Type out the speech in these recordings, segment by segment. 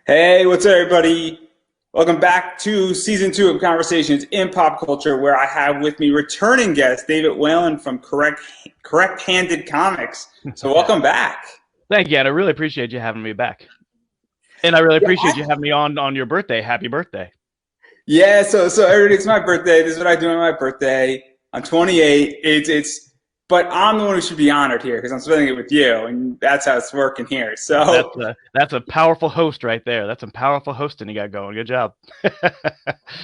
Hey, what's up, everybody? Welcome back to season 2 of Conversations in Pop Culture, where I have with me returning guest David Whalen from Correct Handed Comics. So, welcome back. Thank you, and I really appreciate you having me back. And I really Yeah, appreciate you having me on your birthday. Happy birthday. yeah. So everybody, it's my birthday. This is what I do on my birthday. I'm 28. But I'm the one who should be honored here because I'm spending it with you, and that's how it's working here. That's So, a powerful host right there. That's some powerful hosting you got going. Good job.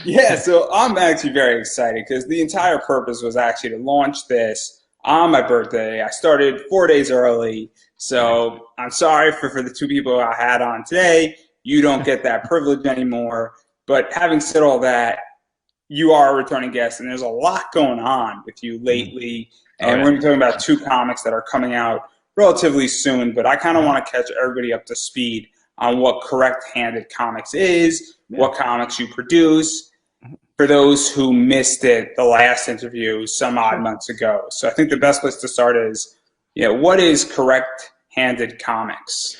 yeah, so I'm actually very excited because the entire purpose was actually to launch this on my birthday. I started 4 days early, Nice. so I'm sorry for the two people I had on today. You don't get that privilege anymore. But having said all that, you are a returning guest, and there's a lot going on with you Mhm. lately. Oh And yeah. we're going to be talking about two comics that are coming out relatively soon, but I kind of Mhm. want to catch everybody up to speed on what Correct Handed Comics is, Yeah. what comics you produce, Mhm. for those who missed it, the last interview some odd Sure. months ago. So I think the Sure. best place to start is, what is Correct Handed Comics?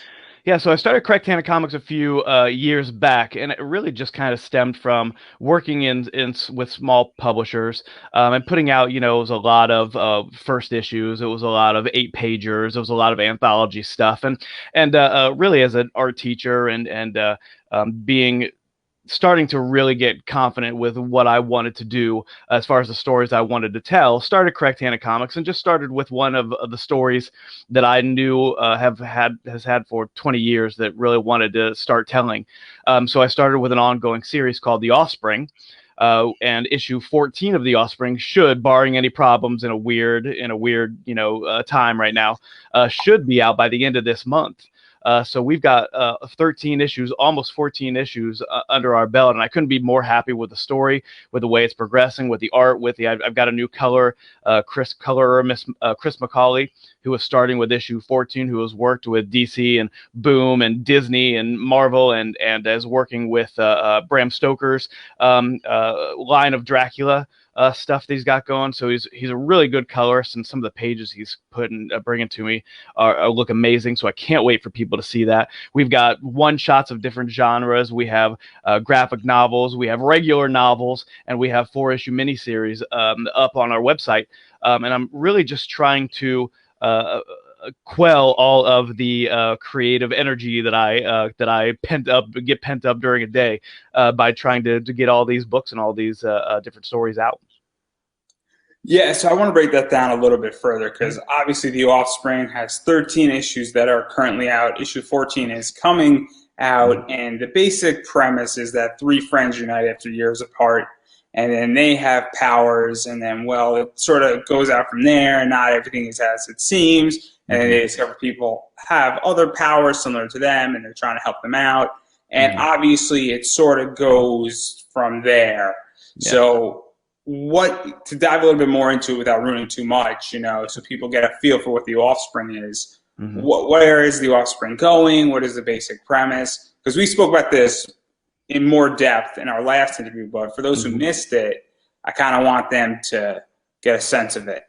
Yeah, so I started Correct Handed Comics a few years back, and it really just kind of stemmed from working with small publishers and putting out. It was a lot of first issues. It was a lot of 8 pagers. It was a lot of anthology stuff, and really as an art teacher and being starting to really get confident with what I wanted to do as far as the stories I wanted to tell. Started Correct Handed Comics and just started with one of the stories that I knew has had for 20 years that really wanted to start telling. So I started with an ongoing series called The Offspring. And issue 14 of The Offspring should, barring any problems in a weird time right now, should be out by the end of this month. So we've got 13 issues, almost 14 issues under our belt, and I couldn't be more happy with the story, with the way it's progressing, with the art, I've got a new Chris McCauley, who was starting with issue 14, who has worked with DC and Boom and Disney and Marvel, and is working with Bram Stoker's line of Dracula stuff that he's got going. So he's a really good colorist, and some of the pages he's putting bringing to me look amazing. So I can't wait for people to see that. We've got one shots of different genres. We have graphic novels, we have regular novels, and we have 4 issue miniseries up on our website. And I'm really just trying to quell all of the creative energy that I get pent up during a day by trying to get all these books and all these different stories out. Yeah, so I want to break that down a little bit further because obviously The Offspring has 13 issues that are currently out. Issue 14 is coming Mhm. out, and the basic premise is that three friends unite after years apart, and then they have powers, and then, well, it sort of goes out from there, and not everything is as it seems, and then Mhm. they discover people have other powers similar to them, and they're trying to help them out, and Mhm. obviously it sort of goes from there. Yeah. So what to dive a little bit more into it without ruining too much, so people get a feel for what the offspring is. Mhm. Where is the offspring going? What is the basic premise? Because we spoke about this in more depth in our last interview, but for those who Mhm. missed it, I kind of want them to get a sense of it.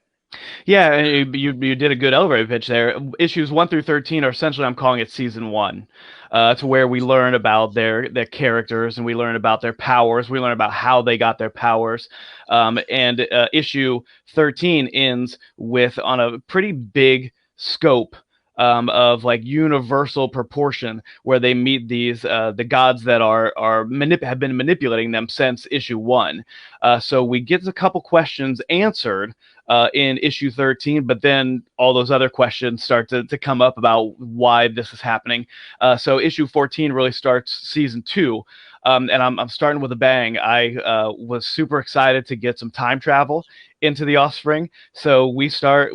Yeah, you did a good elevator pitch there. Issues 1 through 13 are essentially, I'm calling it season one. To where we learn about their characters, and we learn about their powers. We learn about how they got their powers. And issue 13 ends with, on a pretty big scope, of like universal proportion, where they meet the gods that have been manipulating them since issue one. So we get a couple questions answered in issue 13, but then all those other questions start to come up about why this is happening. So issue 14 really starts season two. And I'm starting with a bang. I was super excited to get some time travel into the offspring. So we start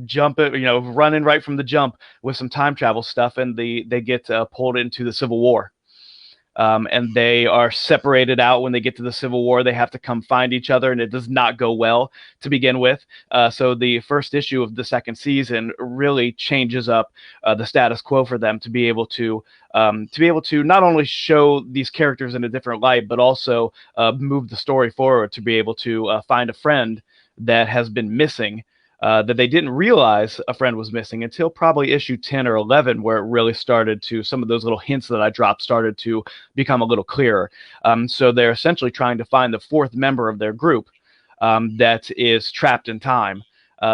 jumping, running right from the jump with some time travel stuff, and they get pulled into the Civil War. And they are separated out when they get to the Civil War. They have to come find each other, and it does not go well to begin with. So the first issue of the second season really changes up the status quo for them to be able to not only show these characters in a different light, but also move the story forward to be able to find a friend that has been missing. that they didn't realize a friend was missing until probably issue 10 or 11, where it really started to, some of those little hints that I dropped started to become a little clearer. So they're essentially trying to find the fourth member of their group that is trapped in time.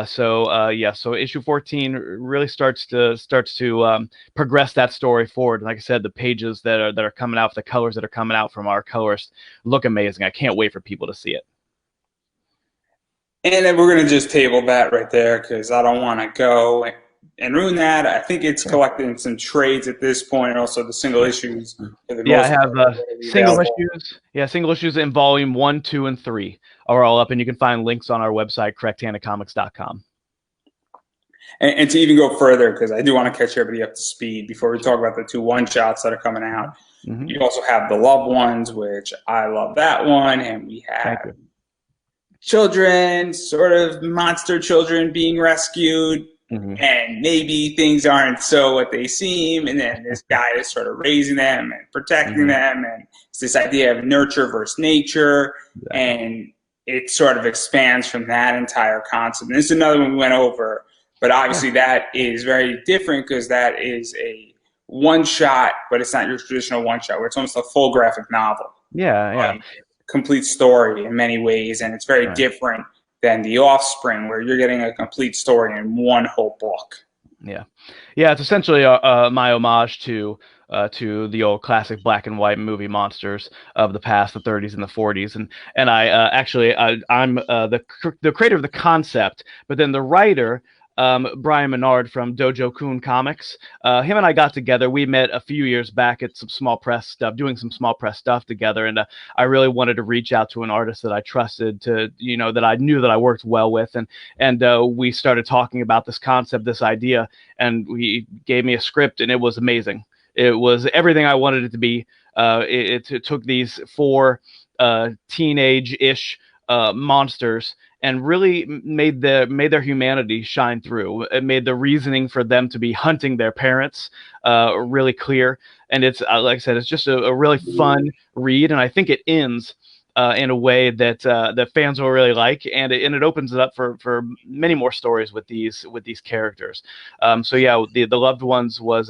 So issue 14 really starts to progress that story forward. Like I said, the pages that are coming out, the colors that are coming out from our colorists look amazing. I can't wait for people to see it. And then we're going to just table that right there because I don't want to go and ruin that. I think it's collected in some trades at this point, and also the single issues. Yeah, I have single issues. Yeah, single issues in volume 1, 2, and 3 are all up, and you can find links on our website, correcthandedcomics.com. And to even go further, because I do want to catch everybody up to speed before we talk about the 2 one-shots that are coming out. Mm-hmm. You also have the Loved Ones, which I love that one, and we have children, sort of monster children being rescued, and maybe things aren't so what they seem, and then this guy is sort of raising them and protecting them, and it's this idea of nurture versus nature, and it sort of expands from that entire concept. And this is another one we went over, but obviously that is very different because that is a one-shot, but it's not your traditional one-shot, where it's almost a full graphic novel. Yeah. Complete story in many ways, and it's very different than The Offspring, where you're getting a complete story in one whole book. Yeah, it's essentially my homage to the old classic black and white movie monsters of the past, the 30s and the 40s, and I'm the creator of the concept, but then the writer. Brian Menard from Dojo Kun Comics. Him and I got together. We met a few years back at some small press stuff, doing some small press stuff together. And I really wanted to reach out to an artist that I trusted, that I knew that I worked well with. And we started talking about this concept, this idea, and he gave me a script, and it was amazing. It was everything I wanted it to be. It took these 4 teenage-ish monsters and really made their humanity shine through. It made the reasoning for them to be hunting their parents really clear. And it's like I said, it's just a really fun read, and I think it ends in a way that that fans will really like, and it opens it up for many more stories with these characters. So yeah, the Loved Ones was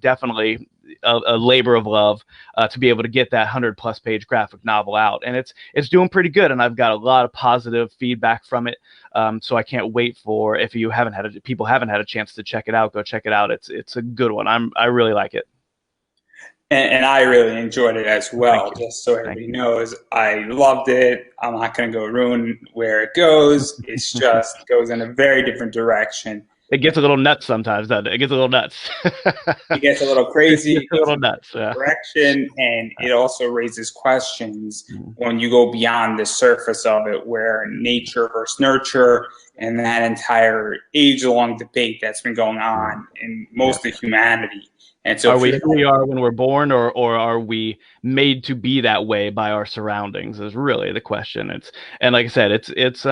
definitely a labor of love to be able to get that 100+ page graphic novel out, and it's doing pretty good, and I've got a lot of positive feedback from it. So I can't wait for, if people haven't had a chance to check it out, go check it out. It's a good one. I really like it. And I really enjoyed it as well. Just so everybody knows, I loved it. I'm not going to go ruin where it goes. It's just goes in a very different direction. It gets a little nuts sometimes, doesn't it? It gets a little nuts. It gets a little crazy. It gets a little nuts. Yeah. Direction, and it also raises questions when you go beyond the surface of it, where nature versus nurture, and that entire age-long debate that's been going on in most of humanity. And so, are we who we are when we're born, or are we made to be that way by our surroundings? Is really the question. And like I said, it's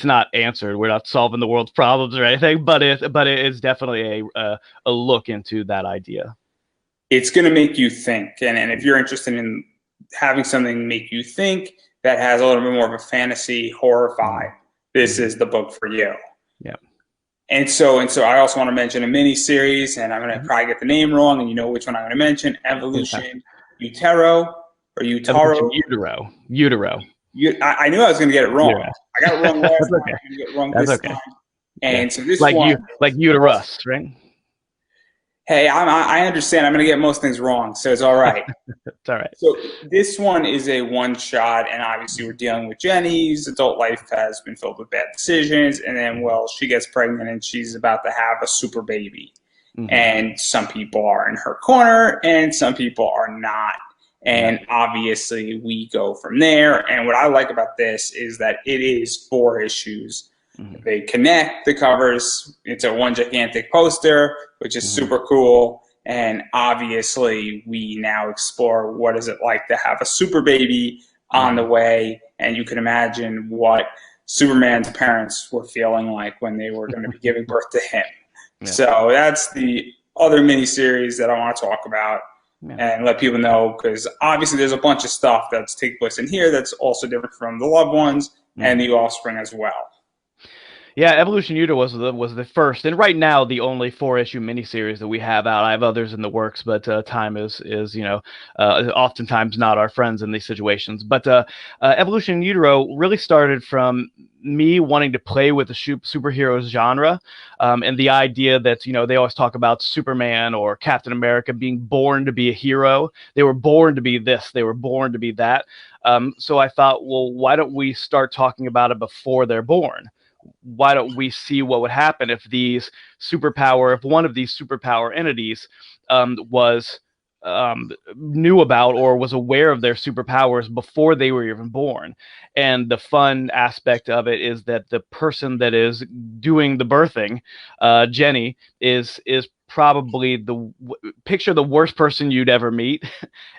not answered. We're not solving the world's problems or anything, but it is definitely a look into that idea. It's going to make you think, and if you're interested in having something make you think that has a little bit more of a fantasy horror vibe, this is the book for you. Yeah. And so I also want to mention a mini series, and I'm going to probably get the name wrong, and you know which one I'm going to mention: Evolution Utero or Utaro. Utero. I knew I was going to get it wrong. Yeah. I got it wrong last time. I'm going to get it wrong this time. And so this one, like uterus, right? Hey, I understand. I'm going to get most things wrong, so it's all right. It's all right. So this one is a one-shot, and obviously we're dealing with Jenny's adult life has been filled with bad decisions, and then, well, she gets pregnant, and she's about to have a super baby. And some people are in her corner, and some people are not. And obviously we go from there. And what I like about this is that it is 4 issues. They connect the covers. It's a one gigantic poster, which is super cool. And obviously we now explore what is it like to have a super baby on the way. And you can imagine what Superman's parents were feeling like when they were going to be giving birth to him. So that's the other miniseries that I want to talk about and let people know, because obviously there's a bunch of stuff that's taking place in here that's also different from the Loved Ones and the Offspring as well. Yeah, Evolution Utah was the first, and right now the only 4-issue miniseries that we have out. I have others in the works, but time is oftentimes not our friends in these situations. But Evolution Utero really started from me wanting to play with the superhero genre, and the idea that they always talk about Superman or Captain America being born to be a hero. They were born to be this. They were born to be that. So I thought, well, why don't we start talking about it before they're born? Why don't we see what would happen if if one of these superpower entities was knew about or was aware of their superpowers before they were even born. And the fun aspect of it is that the person that is doing the birthing, Jenny, is probably picture the worst person you'd ever meet,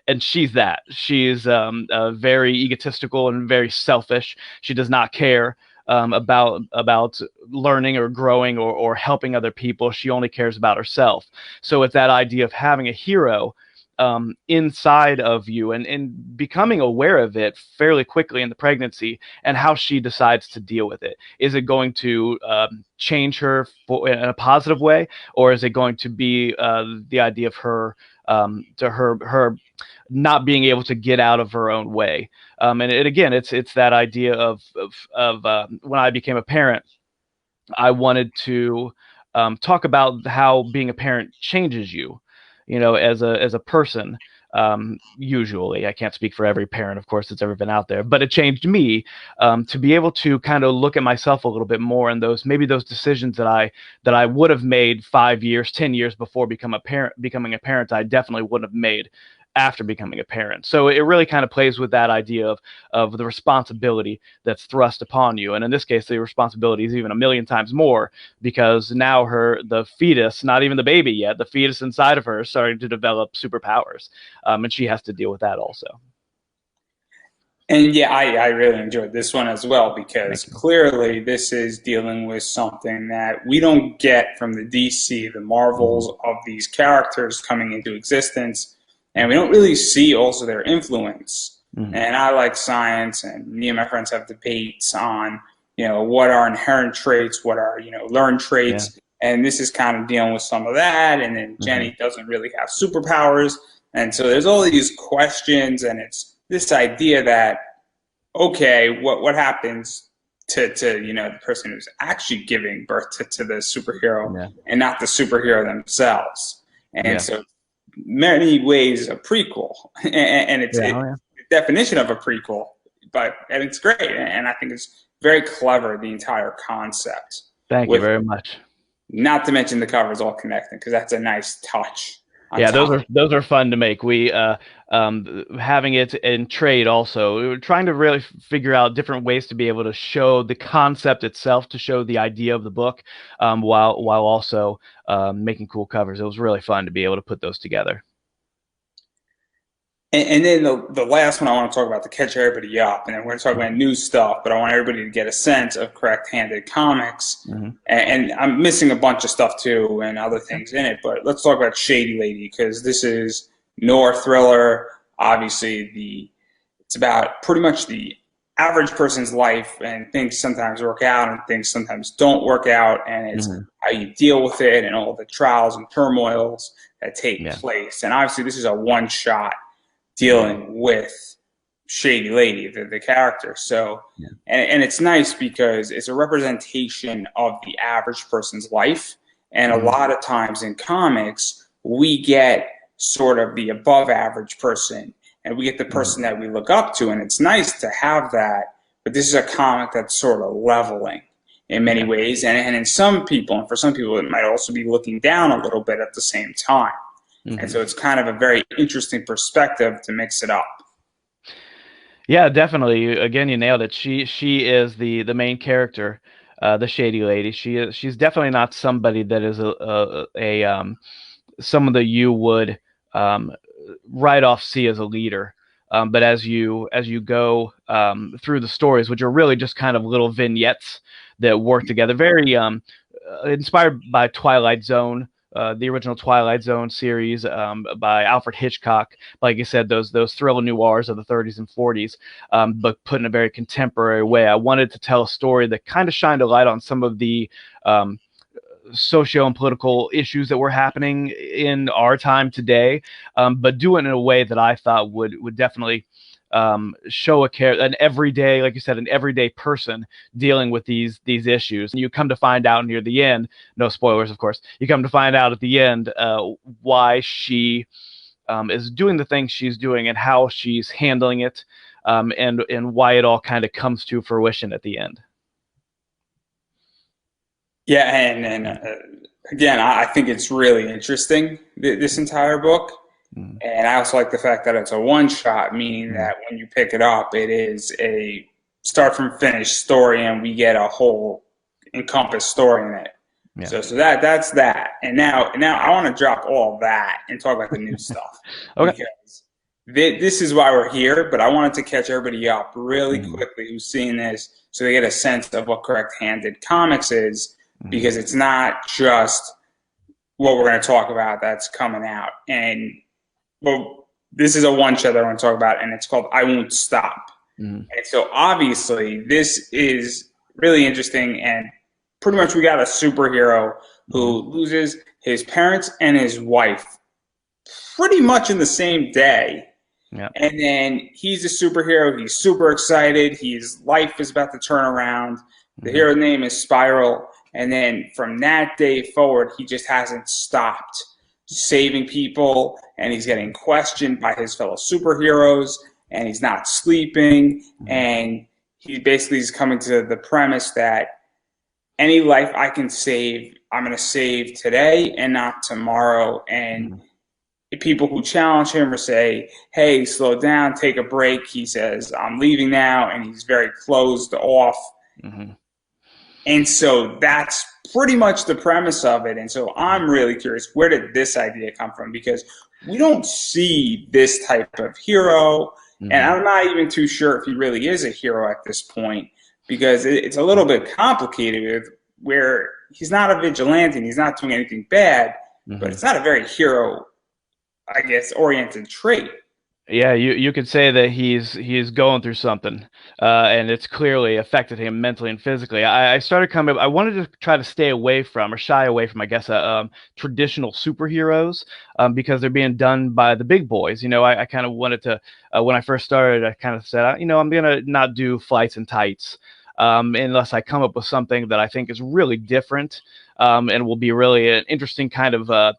and she's that. She's very egotistical and very selfish. She does not care about learning or growing or helping other people. She only cares about herself. So it's that idea of having a hero inside of you and becoming aware of it fairly quickly in the pregnancy, and how she decides to deal with it. Is it going to change her in a positive way, or is it going to be the idea of her to her not being able to get out of her own way? And again, it's that idea of when I became a parent, I wanted to talk about how being a parent changes you, as a person. Usually, I can't speak for every parent, of course, that's ever been out there, but it changed me to be able to kind of look at myself a little bit more, and those decisions that I would have made 5 years, 10 years before becoming a parent, I definitely wouldn't have made after becoming a parent. So it really kind of plays with that idea of the responsibility that's thrust upon you. And in this case, the responsibility is even a million times more, because now the fetus, not even the baby yet, the fetus inside of her is starting to develop superpowers. And she has to deal with that also. And yeah, I really enjoyed this one as well because Thank you. clearly this is dealing with something that we don't get from the DC, the Marvels of these characters coming into existence, and we don't really see also their influence. Mm-hmm. And I like science, and me and my friends have debates on, what are inherent traits, what are, learned Yeah. traits, and this is kind of dealing with some of that. And then Mm-hmm. Jenny doesn't really have superpowers, and so there's all these questions, and it's this idea that, okay, what happens to the person who's actually giving birth to the superhero Yeah. and not the superhero themselves? And Yeah. so many ways a prequel, and it's Yeah. Oh, yeah. the definition of a prequel, and it's great, and I think it's very clever, the entire concept, Thank you with very much. not to mention the covers all connected, because that's a nice touch on Yeah, those top. are fun to make. We having it in trade also. We were trying to really figure out different ways to be able to show the concept itself, to show the idea of the book, while also making cool covers. It was really fun to be able to put those together. And then the last one I want to talk about to catch everybody up, and then we're going to talk about new stuff, but I want everybody to get a sense of Correct Handed Comics. Mm-hmm. And I'm missing a bunch of stuff too and other things in it, but let's talk about Shady Lady, because this is noir thriller. Obviously, it's about pretty much the average person's life, and things sometimes work out and things sometimes don't work out, and it's how you deal with it and all the trials and turmoils that take place. And obviously, this is a one shot dealing with Shady Lady, the character. So, and it's nice because it's a representation of the average person's life. And a lot of times in comics, we get sort of the above average person, and we get the person that we look up to. And it's nice to have that. But this is a comic that's sort of leveling in many ways. And in some people, and for some people, it might also be looking down a little bit at the same time. And so it's kind of a very interesting perspective to mix it up. Yeah, definitely. Again, you nailed it. She is the main character, the Shady Lady. She's definitely not somebody that is someone that you would right off see as a leader. But as you go through the stories, which are really just kind of little vignettes that work together, very inspired by Twilight Zone the original Twilight Zone series by Alfred Hitchcock. Like you said, those thriller noirs of the 30s and 40s, but put in a very contemporary way. I wanted to tell a story that kind of shined a light on some of the socio and political issues that were happening in our time today, but do it in a way that I thought would definitely show an everyday, like you said, an everyday person dealing with these issues. And you come to find out near the end, no spoilers, of course. You come to find out at the end why she is doing the things she's doing and how she's handling it, and why it all kind of comes to fruition at the end. Yeah, and again, I think it's really interesting, this entire book. Mm. And I also like the fact that it's a one shot, meaning Mm. that when you pick it up, it is a start from finish story, and we get a whole encompassed story in it. Yeah. So that's that. And now I want to drop all that and talk about the new stuff. Okay. Because this is why we're here, but I wanted to catch everybody up really Mhm. quickly who's seeing this so they get a sense of what Correct Handed Comics is, because it's not just what we're going to talk about that's coming out. And well, this is a one shot that I want to talk about, and it's called I Won't Stop. Mhm. And so obviously this is really interesting, and pretty much we got a superhero who loses his parents and his wife pretty much in the same day. Yeah. And then he's a superhero. He's super excited. His life is about to turn around. The hero name is Spiral. And then from that day forward, he just hasn't stopped saving people, and he's getting questioned by his fellow superheroes, and he's not sleeping. And he basically is coming to the premise that any life I can save, I'm going to save today and not tomorrow. And people who challenge him or say, hey, slow down, take a break, he says, I'm leaving now, and he's very closed off. Mm-hmm. And so that's pretty much the premise of it. And so I'm really curious, where did this idea come from? Because we don't see this type of hero, and I'm not even too sure if he really is a hero at this point, because it's a little bit complicated where he's not a vigilante and he's not doing anything bad, but it's not a very hero, I guess, oriented trait. Yeah, you could say that he's going through something, and it's clearly affected him mentally and physically. I started coming. I wanted to try to stay away from or shy away from, I guess, traditional superheroes, because they're being done by the big boys. You know, I kind of wanted to. When I first started, I kind of said, you know, I'm gonna not do flights and tights, unless I come up with something that I think is really different, and will be really an interesting kind of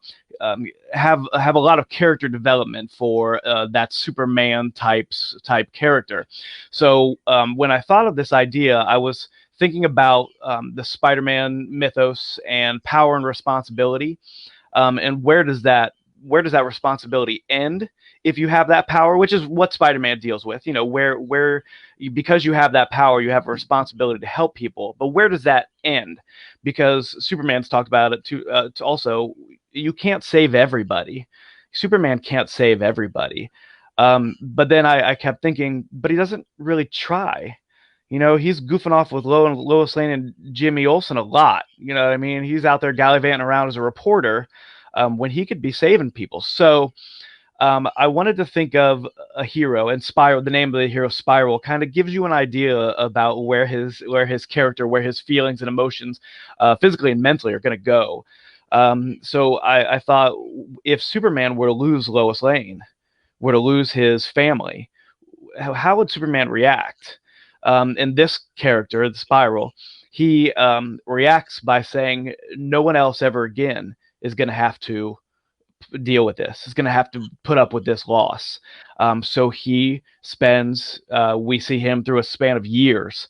have a lot of character development for that Superman type character. So when I thought of this idea, I was thinking about the Spider-Man mythos and power and responsibility, and where does that responsibility end if you have that power, which is what Spider-Man deals with. You know, where because you have that power, you have a responsibility to help people, but where does that end? Because Superman's talked about it too. Also, you can't save everybody. Superman can't save everybody. But then I kept thinking, but he doesn't really try. You know, he's goofing off with Lois Lane and Jimmy Olsen a lot. You know what I mean? He's out there gallivanting around as a reporter, when he could be saving people. So I wanted to think of a hero, and Spiral, the name of the hero, Spiral, kind of gives you an idea about where his character, where his feelings and emotions, physically and mentally, are going to go. So I thought, if Superman were to lose Lois Lane, were to lose his family, how would Superman react? And this character, the Spiral, he reacts by saying, no one else ever again is going to have to deal with this, is going to have to put up with this loss. So he spends, we see him through a span of years,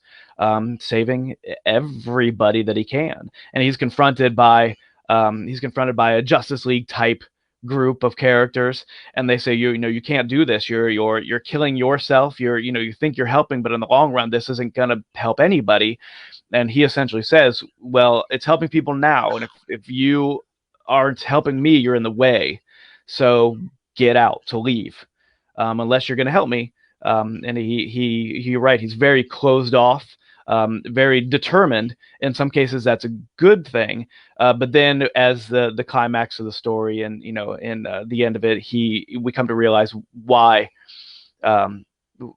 saving everybody that he can. And he's confronted by a Justice League type group of characters, and they say, you know, you can't do this, you're killing yourself, you think you're helping, but in the long run this isn't going to help anybody. And he essentially says, well, it's helping people now, and if you aren't helping me, you're in the way. So get out, to leave, unless you're going to help me. And he right, he's very closed off. very determined. In some cases, that's a good thing. But then, as the climax of the story, and in the end of it, we come to realize um,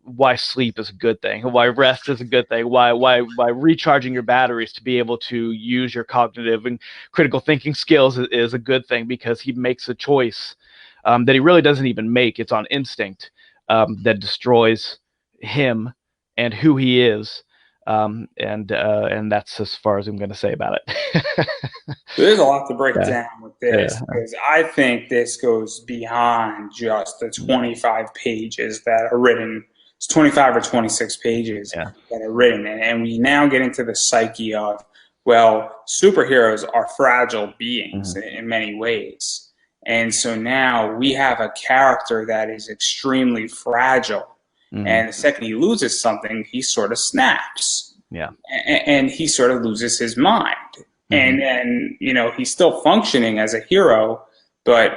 why sleep is a good thing, why rest is a good thing, why recharging your batteries to be able to use your cognitive and critical thinking skills is a good thing, because he makes a choice that he really doesn't even make. It's on instinct, that destroys him and who he is. And that's as far as I'm going to say about it. There's a lot to break Yeah, down with this, yeah, because I think this goes beyond just the 25 pages that are written. It's 25 or 26 pages yeah. that are written. And we now get into the psyche of, well, superheroes are fragile beings Hmm. in many ways. And so now we have a character that is extremely fragile. Hmm. And the second he loses something, he sort of snaps, Yeah. and he sort of loses his mind. Hmm. And then, he's still functioning as a hero, but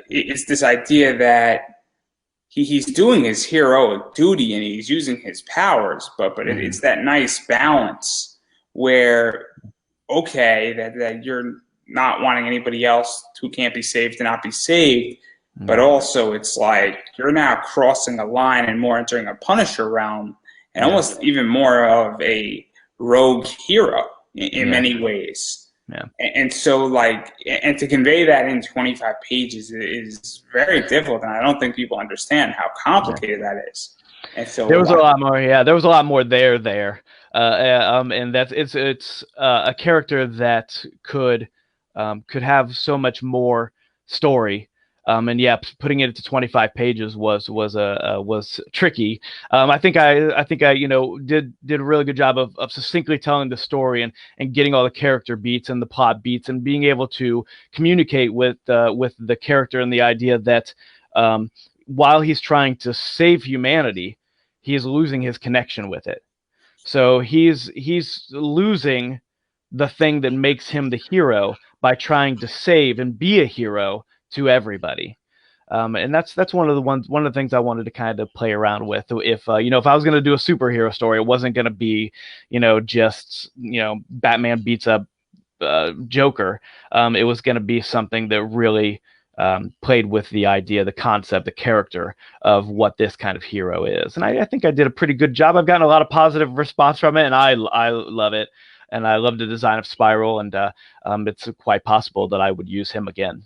it's this idea that he's doing his heroic duty and he's using his powers, but Hmm. it's that nice balance where, okay, that you're not wanting anybody else who can't be saved to not be saved, but Hmm. also it's like you're now crossing a line and more entering a Punisher realm, and Yeah. almost even more of a rogue hero in Yeah. many ways. Yeah. And so, like, and to convey that in 25 pages is very difficult, and I don't think people understand how Yeah. complicated that is. And There so, was a lot more. Yeah, there was a lot more there. And that's it's a character that could have so much more story. And yeah, putting it to 25 pages was tricky. I think I did a really good job of succinctly telling the story, and getting all the character beats and the plot beats, and being able to communicate with the character, and the idea that while he's trying to save humanity, he is losing his connection with it. So he's losing the thing that makes him the hero by trying to save and be a hero to everybody. And that's one of the things I wanted to kind of play around with. If I was going to do a superhero story, it wasn't going to be just Batman beats up Joker. It was going to be something that really played with the idea, the concept, the character of what this kind of hero is. And I think I did a pretty good job. I've gotten a lot of positive response from it, and I love it. And I love the design of Spiral, and it's quite possible that I would use him again.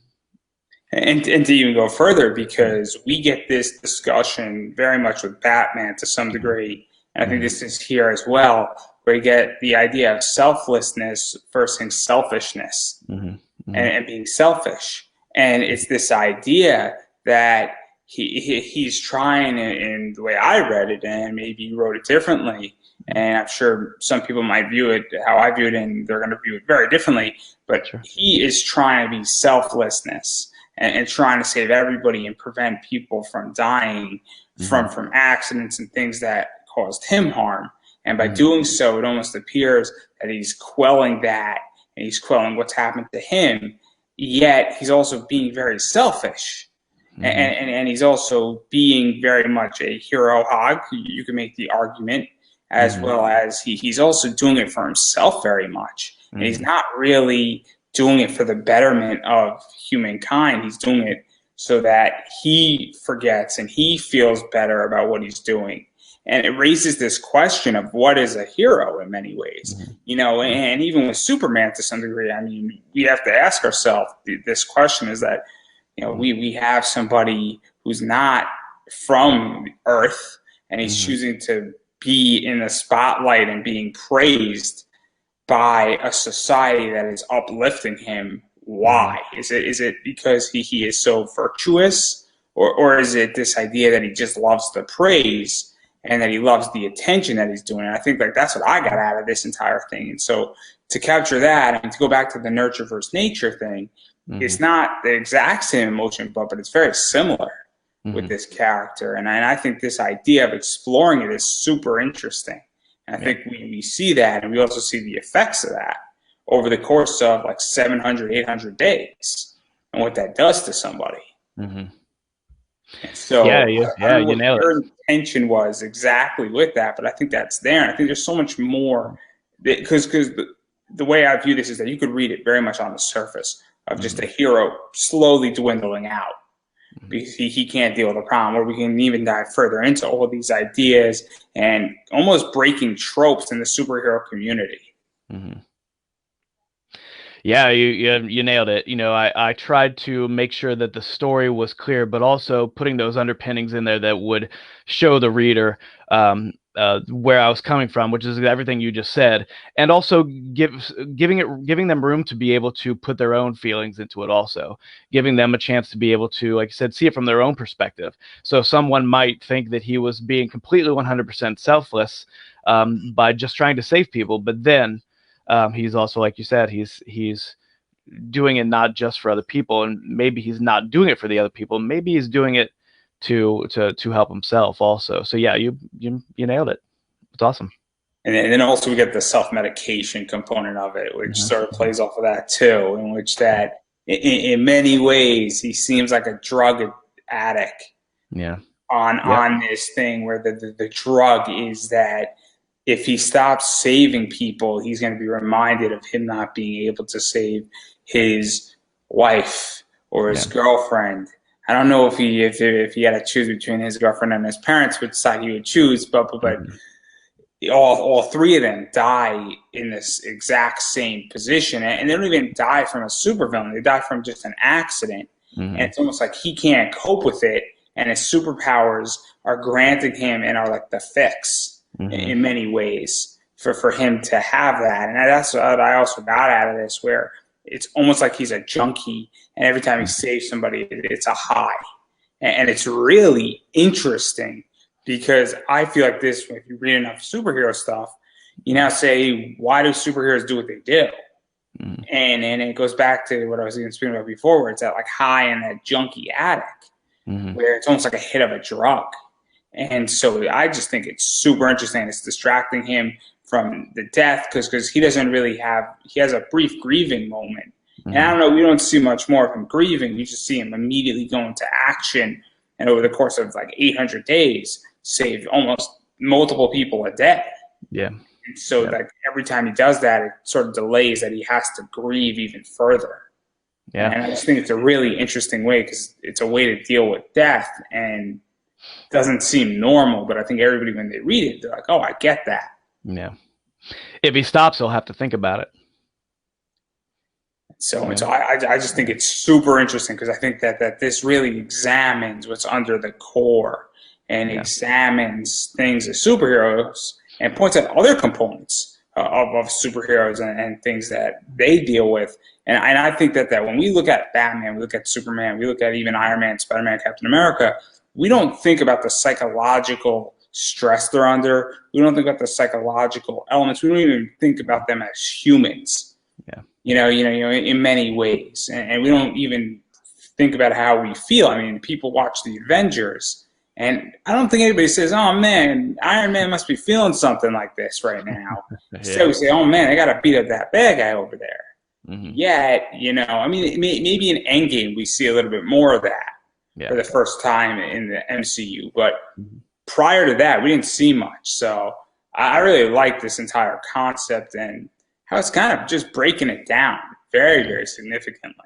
and to even go further, because we get this discussion very much with Batman to some degree, and I think Mm-hmm. this is here as well, where you get the idea of selflessness versus selfishness, Mm-hmm. Mm-hmm. and being selfish. And it's this idea that he's trying, in the way I read it, and maybe you wrote it differently. And I'm sure some people might view it how I view it, and they're going to view it very differently. But Sure. he is trying to be selflessness, and trying to save everybody and prevent people from dying Mm-hmm. from accidents and things that caused him harm. And by Mm-hmm. doing so, it almost appears that he's quelling that, and he's quelling what's happened to him. Yet he's also being very selfish, Mm-hmm. and he's also being very much a hero hog. You can make the argument, as Mm-hmm. well as he's also doing it for himself very much, and he's Mm-hmm. not really doing it for the betterment of humankind. He's doing it so that he forgets and he feels better about what he's doing. And it raises this question of what is a hero in many ways, and even with Superman to some degree. I mean, we have to ask ourselves this question: is that we have somebody who's not from Earth, and he's Mm-hmm. choosing to be in the spotlight and being praised by a society that is uplifting him. Mm-hmm. Why? Is it because he is so virtuous, or is it this idea that he just loves the praise and that he loves the attention that he's doing? And I think, like, that's what I got out of this entire thing. And so to capture that, and to go back to the nurture versus nature thing, Mm-hmm. it's not the exact same emotion, but it's very similar with Mm-hmm. this character. And I think this idea of exploring it is super interesting. And I Yeah. think we see that, and we also see the effects of that over the course of like 700, 800 days, and what that does to somebody. Mm-hmm. And Yeah. so Yeah. I Yeah. don't know You what nailed it. tension was exactly with that, but I think that's there. And I think there's so much more because the way I view this is that you could read it very much on the surface of just a hero slowly dwindling out because he can't deal with the problem, or we can even dive further into all of these ideas and almost breaking tropes in the superhero community. Mm-hmm. Yeah, you nailed it. I tried to make sure that the story was clear, but also putting those underpinnings in there that would show the reader where I was coming from, which is everything you just said, and also giving them room to be able to put their own feelings into it. Also, giving them a chance to be able to, like I said, see it from their own perspective. So someone might think that he was being completely 100% selfless by just trying to save people, but then he's also, like you said, he's doing it not just for other people, and maybe he's not doing it for the other people. Maybe he's doing it to help himself also. So yeah, you nailed it. It's awesome. And then also we get the self-medication component of it, which sort of plays off of that too, in which that in many ways he seems like a drug addict. Yeah. On this thing where the drug is that if he stops saving people, he's going to be reminded of him not being able to save his wife or his girlfriend. I don't know if he had to choose between his girlfriend and his parents, which side he would choose, but all three of them die in this exact same position, and they don't even die from a supervillain. They die from just an accident, and it's almost like he can't cope with it, and his superpowers are granting him and are like the fix in many ways for him to have that. And that's what I also got out of this, where it's almost like he's a junkie, and every time he saves somebody, it's a high. And it's really interesting because I feel like this, if you read enough superhero stuff, you now say, why do superheroes do what they do? And it goes back to what I was even speaking about before, where it's that like high and that junkie addict, where it's almost like a hit of a drug. And so I just think it's super interesting. It's distracting him from the death because he doesn't really he has a brief grieving moment. And I don't know, we don't see much more of him grieving. You just see him immediately go into action. And over the course of like 800 days, save almost multiple people a day. Yeah. And so like every time he does that, it sort of delays that he has to grieve even further. Yeah. And I just think it's a really interesting way because it's a way to deal with death and doesn't seem normal, but I think everybody, when they read it, they're like, oh, I get that. Yeah. If he stops, he'll have to think about it. So I just think it's super interesting because I think that this really examines what's under the core and examines things as superheroes and points out other components of superheroes and things that they deal with. And I think that when we look at Batman, we look at Superman, we look at even Iron Man, Spider-Man, Captain America, we don't think about the psychological stress they're under. We don't think about the psychological elements. We don't even think about them as humans. Yeah. In many ways, and we don't even think about how we feel. I mean, people watch the Avengers, and I don't think anybody says, "Oh man, Iron Man must be feeling something like this right now." Instead, we say, "Oh man, I got to beat up that bad guy over there." Yet, I mean, maybe in Endgame we see a little bit more of that for the first time in the MCU, but prior to that, we didn't see much. So I really like this entire concept and how it's kind of just breaking it down very, very significantly.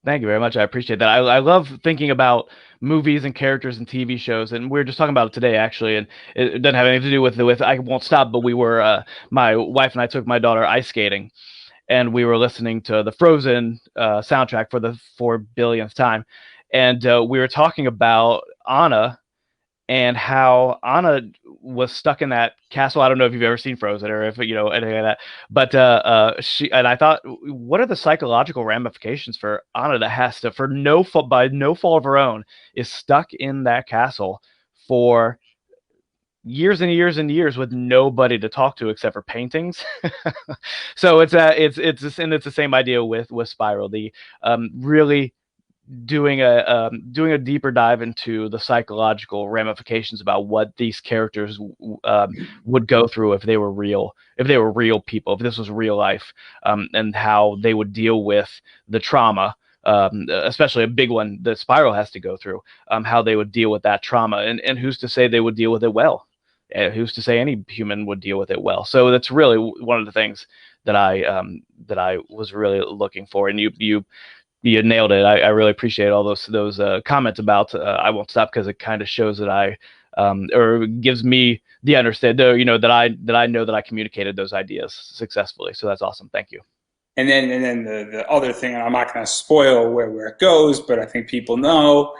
Thank you very much. I appreciate that. I love thinking about movies and characters and TV shows, and we were just talking about it today, actually, and it doesn't have anything to do with I Won't Stop, but we were, my wife and I took my daughter ice skating, and we were listening to the Frozen soundtrack for the 4 billionth time, and we were talking about Anna and how Anna was stuck in that castle. I don't know if you've ever seen Frozen or if anything like that, but she and I thought, what are the psychological ramifications for Anna that has to, by no fault of her own, is stuck in that castle for years and years and years with nobody to talk to except for paintings. So it's the same idea with Spiral. The really doing a deeper dive into the psychological ramifications about what these characters would go through if they were real people, if this was real life, and how they would deal with the trauma especially a big one that Spiral has to go through, how they would deal with that trauma, and who's to say they would deal with it well? Who's to say any human would deal with it well? So that's really one of the things that I was really looking for, and you nailed it. I really appreciate all those comments about I Won't Stop, because it kind of shows that or gives me the understand, that I know that I communicated those ideas successfully. So that's awesome. Thank you. And then the other thing, and I'm not going to spoil where it goes, but I think people know,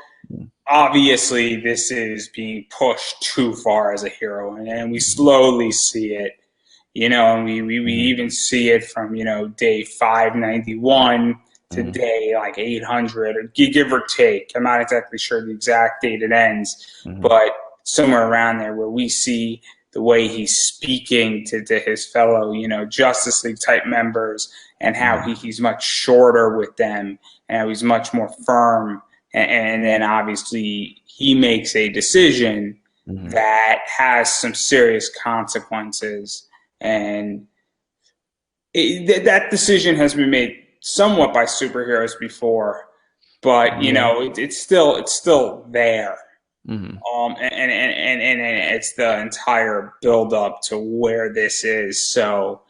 obviously this is being pushed too far as a hero, and we slowly see it, and we even see it from, day 591 to day like 800, or give or take. I'm not exactly sure the exact date it ends, but somewhere around there, where we see the way he's speaking to his fellow, Justice League type members, and how he's much shorter with them, and how he's much more firm. And then obviously he makes a decision that has some serious consequences. And that decision has been made somewhat by superheroes before, but it's still there. And it's the entire build up to where this is. So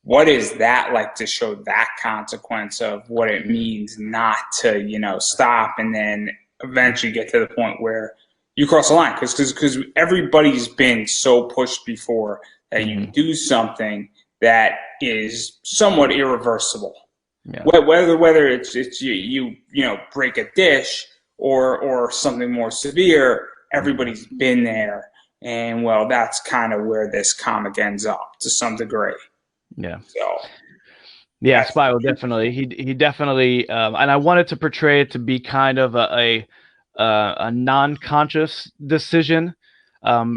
what is that like, to show that consequence of what it means not to, stop, and then eventually get to the point where you cross the line? Because everybody's been so pushed before that you do something that is somewhat irreversible. Yeah. Whether it's you break a dish or something more severe, everybody's been there. And well, that's kind of where this comic ends up to some degree. Yeah. So, yeah, Spiral definitely. He definitely, and I wanted to portray it to be kind of a non-conscious decision.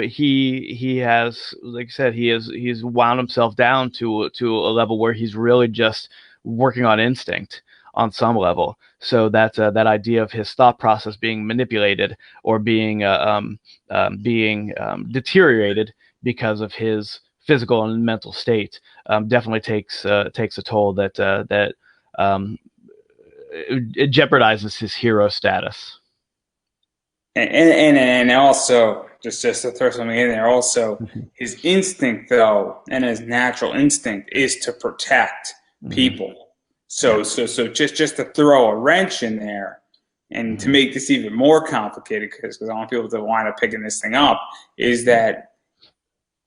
He has, like I said, he's wound himself down to a level where he's really just working on instinct on some level. So that idea of his thought process being manipulated or being deteriorated because of his physical and mental state definitely takes a toll that it jeopardizes his hero status. And also, just to throw something in there, also his instinct, though, and his natural instinct is to protect people. So just to throw a wrench in there, and to make this even more complicated, because I want people to wind up picking this thing up, is that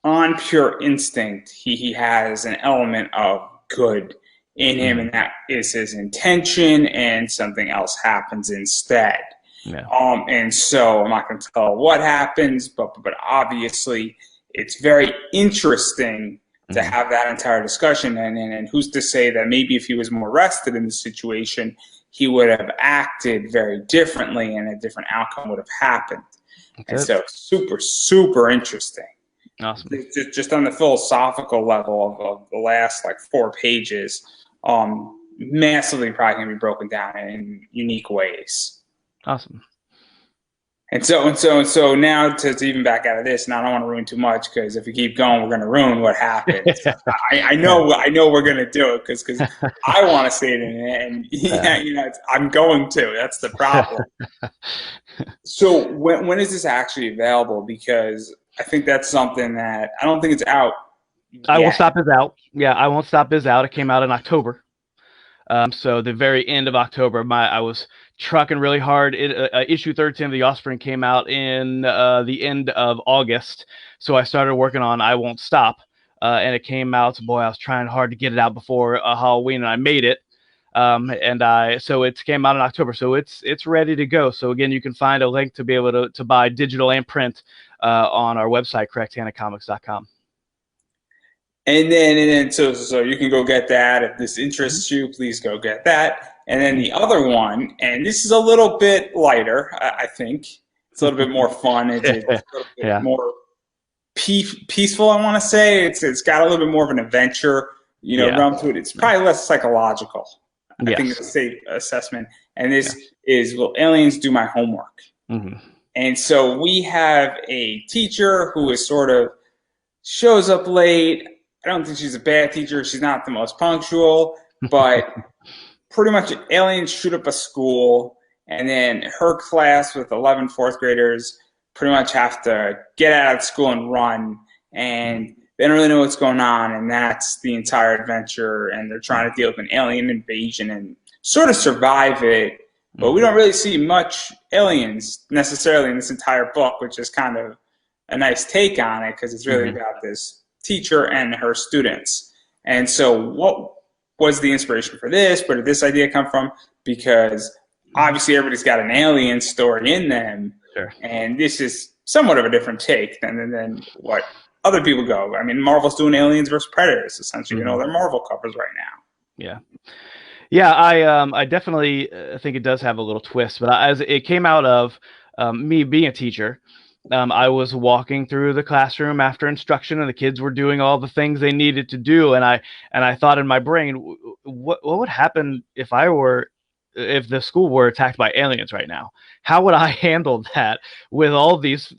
on pure instinct, he has an element of good in him, and that is his intention, and something else happens instead. Yeah. And so I'm not going to tell what happens, but obviously it's very interesting to have that entire discussion. And who's to say that maybe if he was more rested in the situation, he would have acted very differently, and a different outcome would have happened. Okay. And so super, super interesting. Awesome. Just on the philosophical level of the last 4 pages, massively probably going to be broken down in unique ways. Awesome. And so now to even back out of this, and I don't want to ruin too much, because if we keep going, we're going to ruin what happens. I know we're going to do it because I want to see it, and I'm going to. That's the problem. So when is this actually available? Because I think that's something that I don't think it's out yet. I Won't Stop is out. Yeah, I Won't Stop is out. It came out in October. So the very end of October, I was trucking really hard. Issue 13 of The Offspring came out in the end of August. So I started working on I Won't Stop, and it came out. Boy, I was trying hard to get it out before Halloween, and I made it. So it came out in October. So it's ready to go. So again, you can find a link to be able to buy digital and print on our website, correcthandedcomics.com. And then so you can go get that. If this interests you, please go get that. And then the other one, and this is a little bit lighter, I think. It's a little bit more fun. It's a little bit more peaceful, I want to say. It's got a little bit more of an adventure, realm to it. It's probably less psychological. I think it's a safe assessment. And this is, Will Aliens Do My Homework? And so we have a teacher who is sort of shows up late. I don't think she's a bad teacher. She's not the most punctual, but pretty much aliens shoot up a school, and then her class with 11 fourth graders pretty much have to get out of school and run, and they don't really know what's going on, and that's the entire adventure, and they're trying to deal with an alien invasion and sort of survive it. But we don't really see much aliens necessarily in this entire book, which is kind of a nice take on it because it's really about this teacher and her students. And so what was the inspiration for this? Where did this idea come from? Because obviously everybody's got an alien story in them. Sure. And this is somewhat of a different take than what other people go. I mean, Marvel's doing Aliens versus Predators, essentially. You know, they're Marvel covers right now. Yeah. Yeah, I definitely think it does have a little twist, but as it came out of me being a teacher, I was walking through the classroom after instruction, and the kids were doing all the things they needed to do, and I thought in my brain, what would happen if the school were attacked by aliens right now? How would I handle that with all these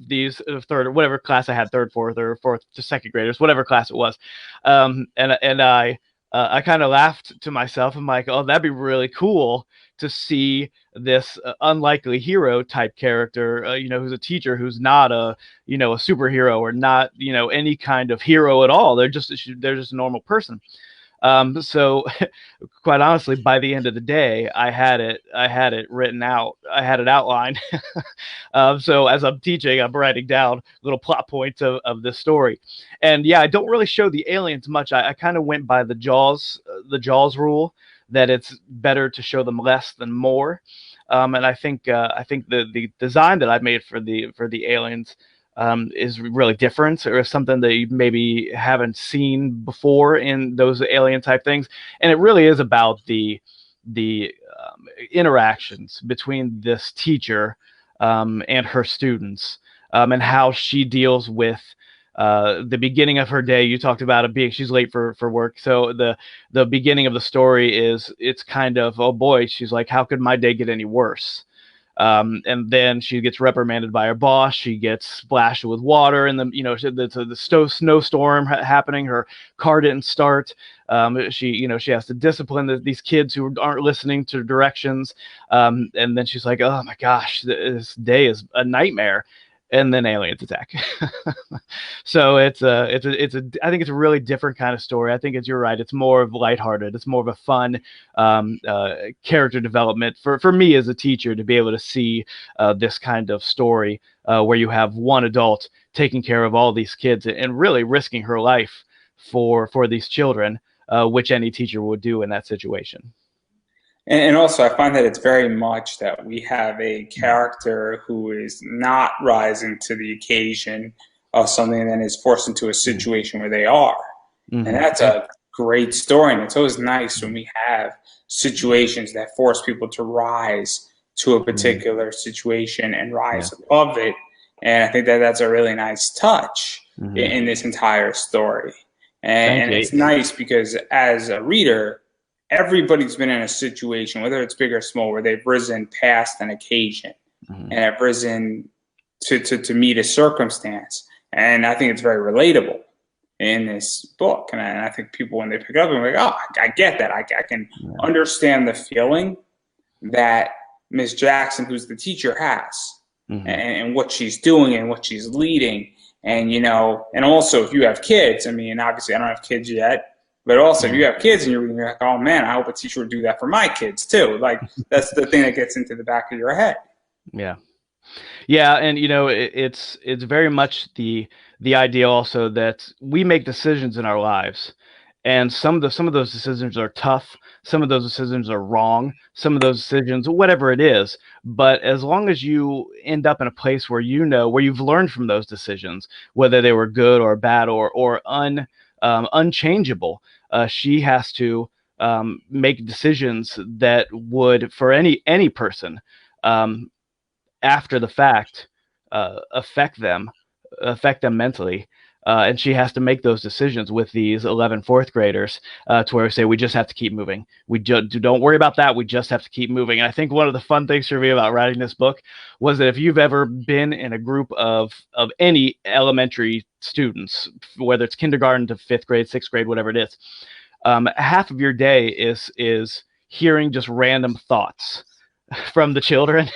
third or whatever class I had, third, fourth, or fourth to second graders, whatever class it was, and I kind of laughed to myself. I'm like, oh, that'd be really cool to see this unlikely hero type character, who's a teacher, who's not a superhero or not, any kind of hero at all. They're just a normal person. So quite honestly, by the end of the day, I had it written out. I had it outlined. So as I'm teaching, I'm writing down little plot points of this story. And yeah, I don't really show the aliens much. I kind of went by the Jaws rule that it's better to show them less than more. And I think the design that I made for the aliens is really different, or something that you maybe haven't seen before in those alien type things. And it really is about the interactions between this teacher and her students, and how she deals with the beginning of her day. You talked about it being she's late for work. So the beginning of the story is it's kind of, oh boy, she's like, how could my day get any worse? And then she gets reprimanded by her boss. She gets splashed with water, and the snowstorm happening. Her car didn't start. She has to discipline these kids who aren't listening to directions. And then she's like, oh my gosh, this day is a nightmare. And then aliens attack. So I think it's a really different kind of story. I think you're right. It's more of lighthearted. It's more of a fun character development for me as a teacher to be able to see this kind of story where you have one adult taking care of all these kids and really risking her life for these children, which any teacher would do in that situation. And also, I find that it's very much that we have a character who is not rising to the occasion of something and then is forced into a situation where they are. And that's a great story. And it's always nice when we have situations that force people to rise to a particular situation and rise above it. And I think that that's a really nice touch in this entire story. And it's nice because as a reader, everybody's been in a situation, whether it's big or small, where they've risen past an occasion and have risen to meet a circumstance. And I think it's very relatable in this book. And I think people, when they pick it up, are like, oh, I get that. I can understand the feeling that Ms. Jackson, who's the teacher, has and what she's doing and what she's leading. And, and also if you have kids, I mean, obviously I don't have kids yet, but also, if you have kids and you're like, oh man, I hope a teacher would do that for my kids too. Like, that's the thing that gets into the back of your head. Yeah. Yeah, and it's very much the idea also that we make decisions in our lives, and some of those decisions are tough, some of those decisions are wrong, some of those decisions, whatever it is. But as long as you end up in a place where where you've learned from those decisions, whether they were good or bad or unchangeable, she has to make decisions that would, for any person, after the fact, affect them mentally. And she has to make those decisions with these 11 fourth graders to where we say, we just have to keep moving. We don't worry about that. We just have to keep moving. And I think one of the fun things for me about writing this book was that if you've ever been in a group of any elementary students, whether it's kindergarten to fifth grade, sixth grade, whatever it is, half of your day is hearing just random thoughts from the children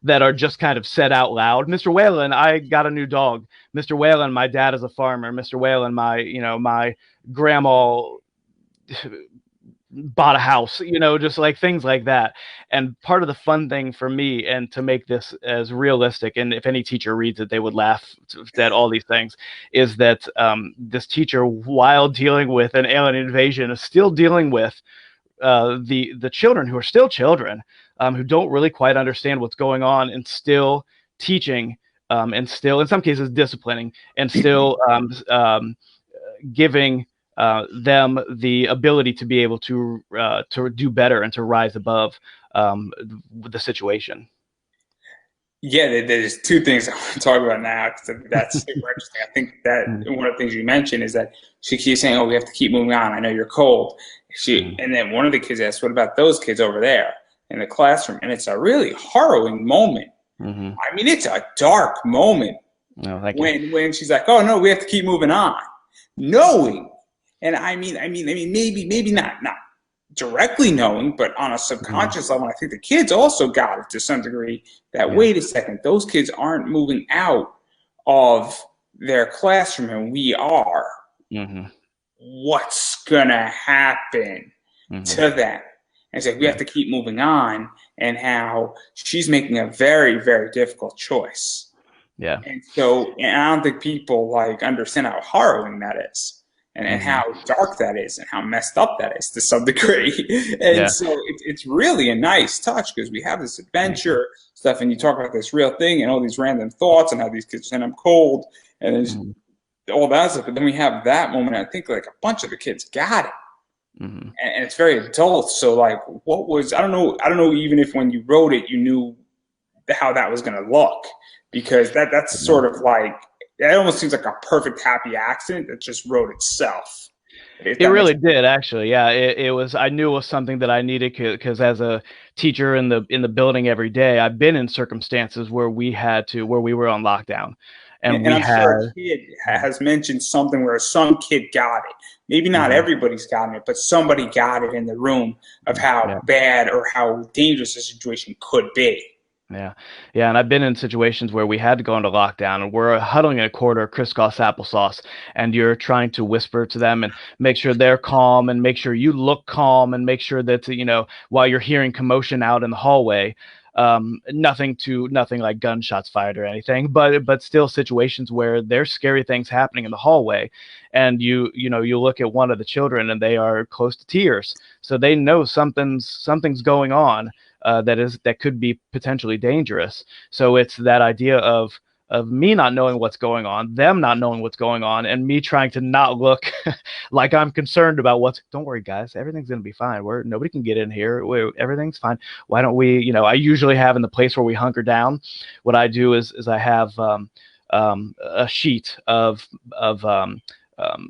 that are just kind of said out loud. Mr. Whalen, I got a new dog. Mr. Whalen, my dad is a farmer. Mr. Whalen, my grandma bought a house, just like things like that. And part of the fun thing for me, and to make this as realistic, and if any teacher reads it, they would laugh at all these things, is that this teacher, while dealing with an alien invasion, is still dealing with the children who are still children, who don't really quite understand what's going on, and still teaching, and still in some cases disciplining, and still giving them the ability to be able to do better and to rise above the situation. Yeah, there's two things I want to talk about now because that's super interesting. I think that one of the things you mentioned is that she keeps saying, "Oh, we have to keep moving on. I know you're cold." And then one of the kids asked, "What about those kids over there in the classroom?" And it's a really harrowing moment. I mean, it's a dark moment when she's like, "Oh no, we have to keep moving on," knowing, and I mean, maybe not directly knowing, but on a subconscious level, I think the kids also got it to some degree that, wait a second, those kids aren't moving out of their classroom and we are. What's going to happen to them? And so we have to keep moving on, and how she's making a very, very difficult choice. Yeah. And so, and I don't think people like understand how harrowing that is. And how dark that is, and how messed up that is to some degree. And so it's really a nice touch, because we have this adventure stuff, and you talk about this real thing and all these random thoughts and how these kids send them cold and all that stuff. But then we have that moment. I think like a bunch of the kids got it, and it's very adult. So like, what was, I don't know even if when you wrote it you knew how that was going to look, because that's sort of like, it almost seems like a perfect happy accident that just wrote itself. It really did, actually. Yeah, it was. I knew it was something that I needed, because as a teacher in the building every day, I've been in circumstances where we were on lockdown, and I'm sure a kid has mentioned something where some kid got it. Maybe not everybody's gotten it, but somebody got it in the room of how bad or how dangerous the situation could be. Yeah. And I've been in situations where we had to go into lockdown, and we're huddling in a corner, crisscross applesauce, and you're trying to whisper to them and make sure they're calm, and make sure you look calm, and make sure that, while you're hearing commotion out in the hallway, nothing like gunshots fired or anything, but still situations where there's scary things happening in the hallway, and you look at one of the children and they are close to tears, so they know something's going on. That could be potentially dangerous. So it's that idea of me not knowing what's going on, them not knowing what's going on, and me trying to not look like I'm concerned about don't worry guys, everything's gonna be fine. Nobody can get in here. Everything's fine. Why don't we? I usually have, in the place where we hunker down, what I do is I have a sheet of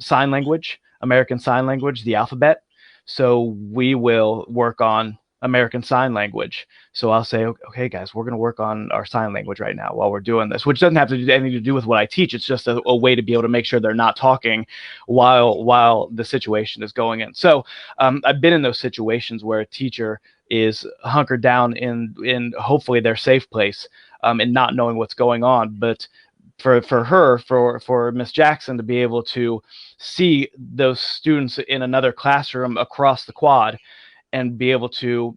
sign language, American Sign Language, the alphabet. So we will work on American Sign Language. So I'll say, okay, guys, we're going to work on our sign language right now while we're doing this, which doesn't have to do anything to do with what I teach. It's just a way to be able to make sure they're not talking while the situation is going in. So I've been in those situations where a teacher is hunkered down in hopefully their safe place, and not knowing what's going on. But for Miss Jackson to be able to see those students in another classroom across the quad, and be able to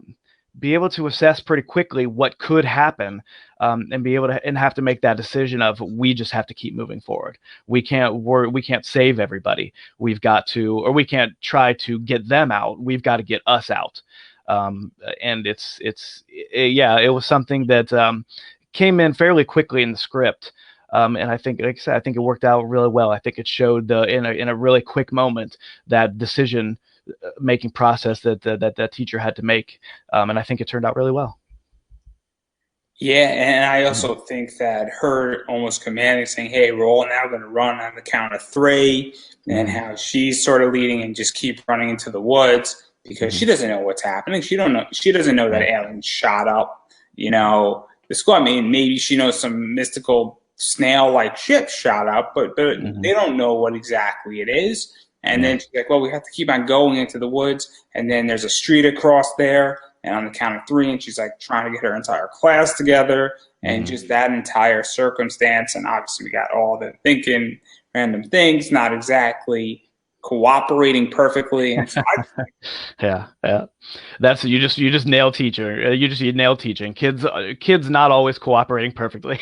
assess pretty quickly what could happen, and be able to, and have to make that decision of, we just have to keep moving forward. We can't save everybody. We've got to, or we can't try to get them out. We've got to get us out. And it was something that came in fairly quickly in the script. And I think, like I said, I think it worked out really well. I think it showed in a really quick moment that decision making process that teacher had to make, and I think it turned out really well. Yeah, and I also think that her almost commanding, saying, "Hey, we're all now going to run on the count of three," and how she's sort of leading and just keep running into the woods because she doesn't know what's happening. She doesn't know that aliens shot up, the school. I mean, maybe she knows some mystical snail-like ship shot up, but they don't know what exactly it is. And Yeah. then she's like, well, we have to keep on going into the woods. And then there's a street across there. And on the count of three, and she's like trying to get her entire class together. And Hmm. just that entire circumstance. And obviously, we got all the thinking random things, not exactly cooperating perfectly. And so Yeah, yeah. That's you just nail teacher. You nail teaching. Kids not always cooperating perfectly.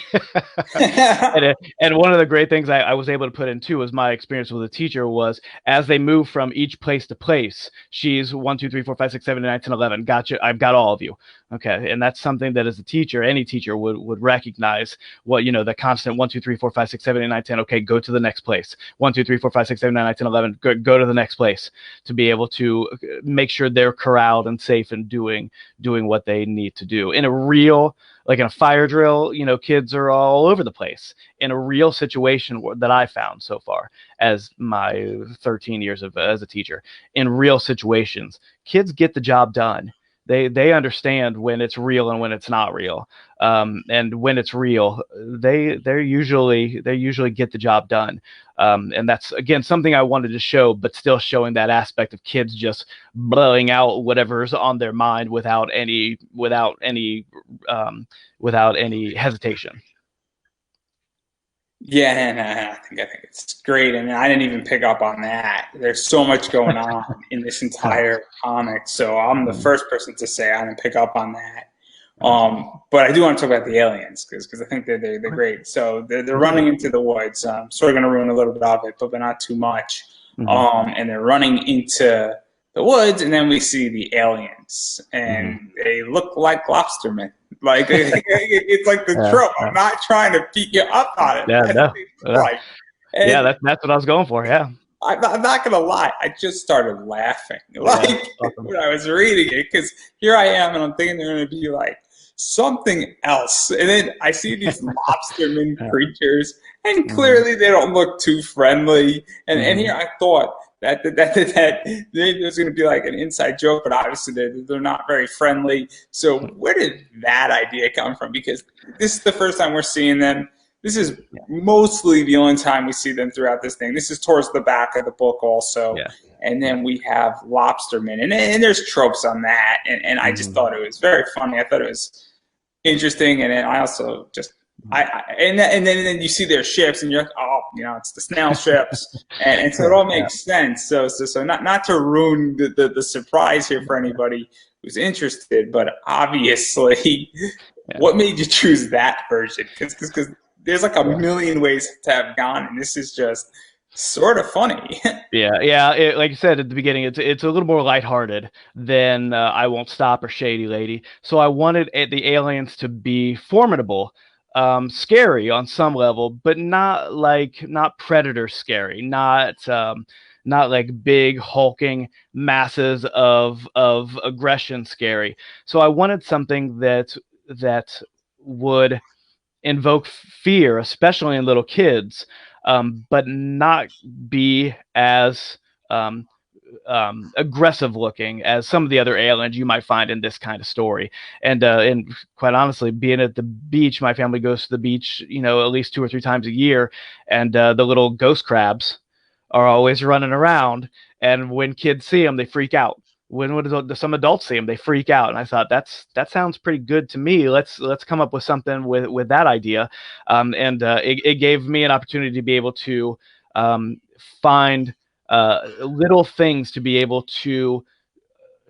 I, And one of the great things I was able to put in too was my experience with a teacher was as they move from each place to place, she's 1, 2, 3, 4, 5, 6, 7, 8, 9, 10, 11. Gotcha. I've got all of you. Okay. And that's something that as a teacher, any teacher would recognize what, the constant 1, 2, 3, 4, 5, 6, 7, 8, 9, 10. Okay. Go to the next place. 1, 2, 3, 4, 5, 6, 7, 8, 9, 10, 11. Go to the next place to be able to make sure they're corralled and safe and doing what they need to do in a real, like in a fire drill. Kids are all over the place. In a real situation that I found so far as my 13 years as a teacher, in real situations, kids get the job done. They understand when it's real and when it's not real. And when it's real, they usually get the job done. And that's again something I wanted to show, but still showing that aspect of kids just blowing out whatever's on their mind without any hesitation. yeah, and I think it's great, and I didn't even pick up on that. There's so much going on in this entire comic, so I'm the Mhm. first person to say I didn't pick up on that. But I do want to talk about the aliens because I think they're Okay. great. So they're Mhm. running into the woods. Sort of going to ruin a little bit of it, but not too much. Mhm. And they're running into the woods, and then we see the aliens, Mhm. and they look like lobstermen. Like it's like the Yeah. trope. I'm Yeah. not trying to beat you up on it. Yeah. That's what No. they look Yeah. like. Yeah. And That's what I was going for. Yeah. I'm not gonna lie, I just started laughing Yeah. like Awesome. when I was reading it because here I am and I'm thinking they're gonna be like something else, and then I see these lobsterman Yeah. creatures, and Mhm. clearly they don't look too friendly. And here Mhm. I thought that there's gonna be like an inside joke, but obviously they're not very friendly. So where did that idea come from? Because this is the first time we're seeing them. This is Yeah. mostly the only time we see them throughout this thing. This is towards the back of the book also. Yeah. And Yeah. then we have lobstermen, and there's tropes on that. And I just Mhm. thought it was very funny. I thought it was interesting. And then I also just, Mhm. and then you see their ships, and you're like, oh, it's the snail ships. And so it Yeah. all Yeah. makes sense. So not to ruin the surprise here for anybody who's interested, but obviously, Yeah. what made you choose that version? Because there's like a Yeah. million ways to have gone, and this is just sort of funny. Yeah, yeah. Like you said at the beginning, it's a little more lighthearted than I Won't Stop or Shady Lady. So I wanted the aliens to be formidable, scary on some level, but not predator scary, not like big hulking masses of aggression scary. So I wanted something that would invoke fear, especially in little kids, but not be as um, aggressive looking as some of the other aliens you might find in this kind of story. And quite honestly, being at the beach, my family goes to the beach, at least 2 or 3 times a year, and the little ghost crabs are always running around. And when kids see them, they freak out. When some adults see them, they freak out. And I thought that sounds pretty good to me. Let's come up with something with that idea. And it gave me an opportunity to be able to find little things to be able to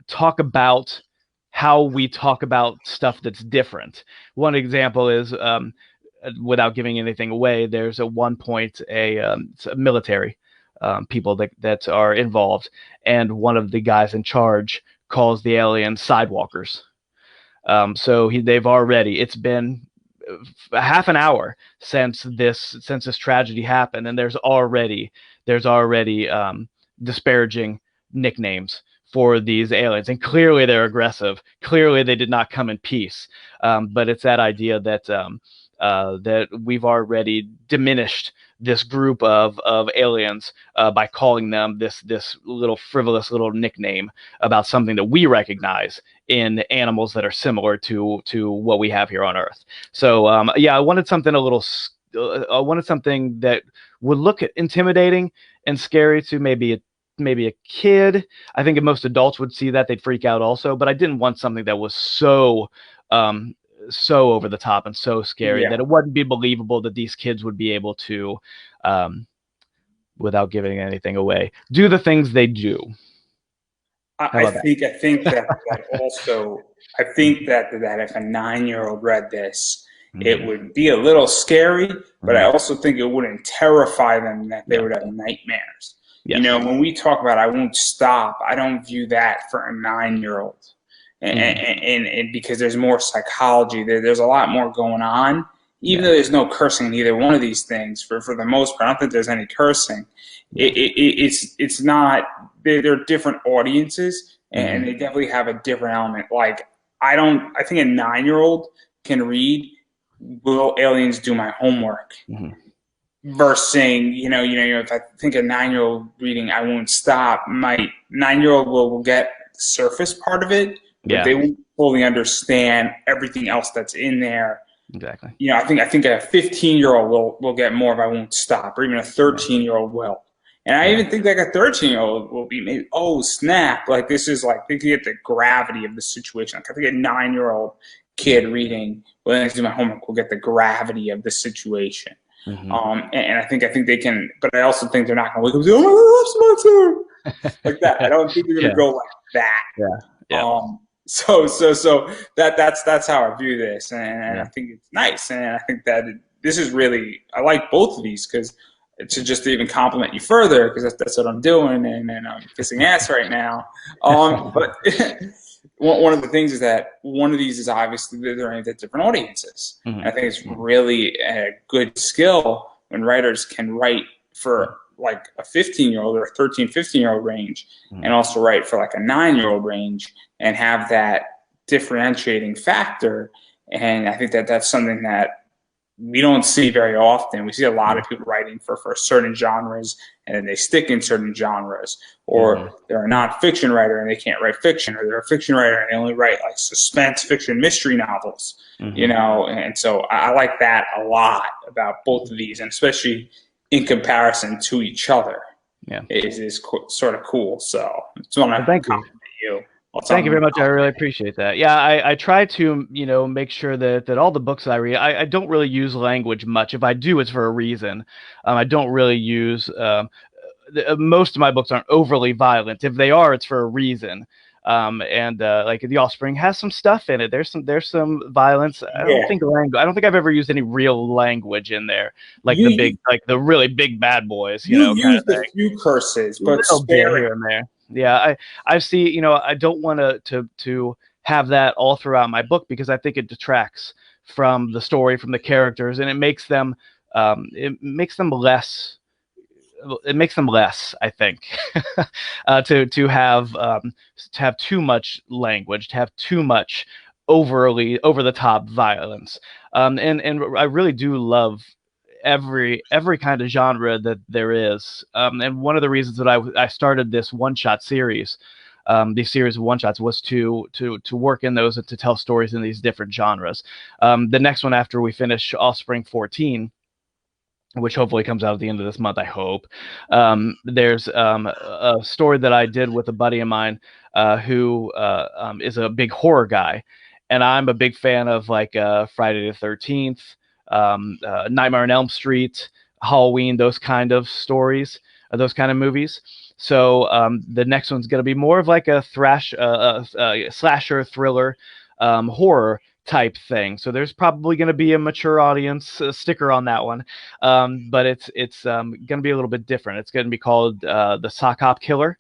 talk about how we talk about stuff that's different. One example is, without giving anything away, there's at one point it's a military people that are involved, and one of the guys in charge calls the aliens sidewalkers. So they've already. It's been a half an hour since this tragedy happened, and there's already disparaging nicknames for these aliens, and clearly they're aggressive. Clearly they did not come in peace. But it's that idea that we've already diminished this group of aliens by calling them this little frivolous little nickname about something that we recognize in animals that are similar to what we have here on Earth. So yeah, I wanted something a little. I wanted something that would look intimidating and scary to maybe maybe a kid, I think if most adults would see that, they'd freak out also. But I didn't want something that was so over the top and so scary Yeah. that it wouldn't be believable that these kids would be able to, um, without giving anything away, do the things they do. How about that? I think that also, I think that if a 9-year-old read this, it Mm-hmm. would be a little scary, but I Mm-hmm. also think it wouldn't terrify them that they Yeah. would have nightmares. You know, Yes. when we talk about I won't stop, I don't view that for a 9-year-old. Mm-hmm. And because there's more psychology there's a lot more going on, even Yeah. though there's no cursing in either one of these things for the most part. I don't think there's any cursing. Yeah. It's not, they're different audiences, and Mm-hmm. they definitely have a different element. Like, I think a 9-year-old can read Will Aliens Do My Homework Mm-hmm. versus saying, if I think a 9-year-old reading I Won't Stop, my 9-year-old will get the surface part of it, but Yeah. they won't fully understand everything else that's in there. Exactly. I think a 15-year-old will get more of I Won't Stop, or even a Yeah. 13-year-old will. And I Yeah. even think like a 13-year-old will be maybe, oh snap, like this is like they can get the gravity of the situation. Like I think a 9-year-old kid reading When I Do My Homework will get the gravity of the situation. Mm-hmm. And I think they can, but I also think they're not going to wake up and say, "Oh my God, sponsor!" like that. I don't think they're going Yeah. to go like that. Yeah. Yeah. So that's how I view this, and I Yeah. think it's nice, and I think that this is really, I like both of these because to just even compliment you further, because that's what I'm doing, and I'm kissing ass right now. But one of the things is that one of ththese is obviously they're aimed at different audiences. Mm-hmm. And I think it's really a good skill when writers can write for like a 15-year-old or a 13, 15-year-old range, Mm-hmm. and also write for like a 9-year-old range and have that differentiating factor. And I think that's something that we don't see very often. We see a lot of people writing for certain genres, and then they stick in certain genres. Mm-hmm. Or they're a nonfiction writer and they can't write fiction, or they're a fiction writer and they only write like suspense fiction mystery novels. Mm-hmm. And so I like that a lot about both of these, and especially in comparison to each other. Yeah. Is sort of cool. So I just want Well, to thank you. compliment you. Thank you very much. I really appreciate that. Yeah, I try to, make sure that all the books I read, I don't really use language much. If I do, it's for a reason. I don't really use, most of my books aren't overly violent. If they are, it's for a reason. And like The Offspring has some stuff in it. There's some violence. I don't Yeah. think I don't think I've ever used any real language in there, like You the really big bad boys, you kind of used a thing. few curses, A but little bit sparing. here and there. Yeah, I see. I don't want to have that all throughout my book because I think it detracts from the story, from the characters, and it makes them less. It makes them less, I think, to have too much language, to have too much overly over the top violence. And I really do love every kind of genre that there is. And one of the reasons that I started this one shot series, these series of one shots, was to work in those and to tell stories in these different genres. The next one after we finish Offspring 14, which hopefully comes out at the end of this month, I hope. There's a story that I did with a buddy of mine who is a big horror guy, and I'm a big fan of like Friday the 13th, Nightmare on Elm Street, Halloween, those kind of stories, those kind of movies. So the next one's going to be more of like a slasher thriller horror type thing. So there's probably going to be a mature audience sticker on that one, but it's going to be a little bit different. It's going to be called the Sock Hop Killer,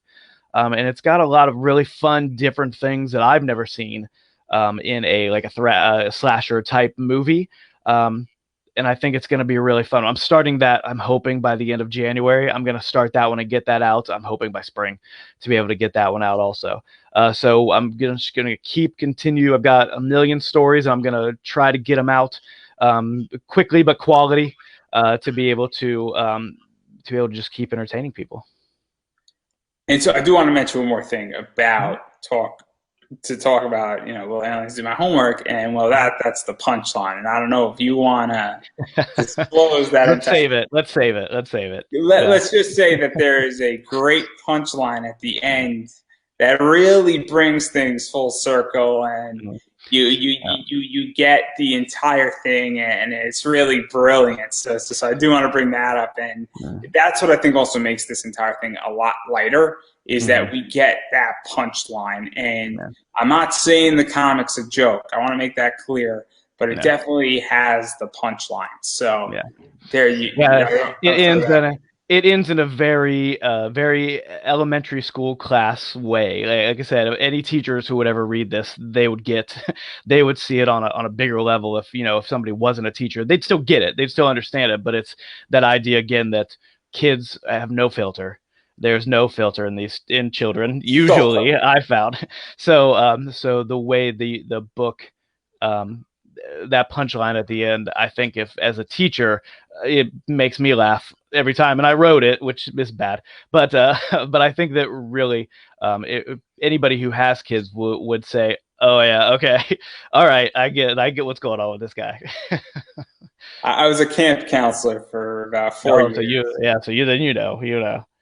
and it's got a lot of really fun, different things that I've never seen in a slasher type movie. And I think it's going to be really fun. I'm starting that. I'm hoping by the end of January, I'm going to start that one and get that out. I'm hoping by spring to be able to get that one out also. So I'm just going to continue. I've got a million stories. I'm going to try to get them out quickly, but quality to be able to just keep entertaining people. And so I do want to mention one more thing about talk to talk about, well, I do my homework, and well, that's the punchline. And I don't know if you want to disclose that Let's entire. save it. Let's save it. Let's save it. Yeah. Let's just say that there is a great punchline at the end that really brings things full circle, and Mhm. Yeah. you get the entire thing, and it's really brilliant. So I do want to bring that up, and that's what I think also makes this entire thing a lot lighter, is that Mhm. we get that punchline. And Yeah. I'm not saying the comic's a joke. I want to make that clear, but it No. definitely has the punchline. So Yeah. there you, Yeah. It I'll throw ends that. in a it ends in a very very elementary school class way. Like I said, any teachers who would ever read this, they would get they would see it on a bigger level. If somebody wasn't a teacher, they'd still get it. They'd still understand it, but it's that idea again that kids have no filter. There's no filter in children. So Usually, I found. So the way the book um that punchline at the end, I think if as a teacher, it makes me laugh every time. And I wrote it, which is bad, but but I think that really, anybody who has kids would say, "Oh yeah, okay, all right, I get what's going on with this guy." I was a camp counselor for about four Oh, years, so you then you know.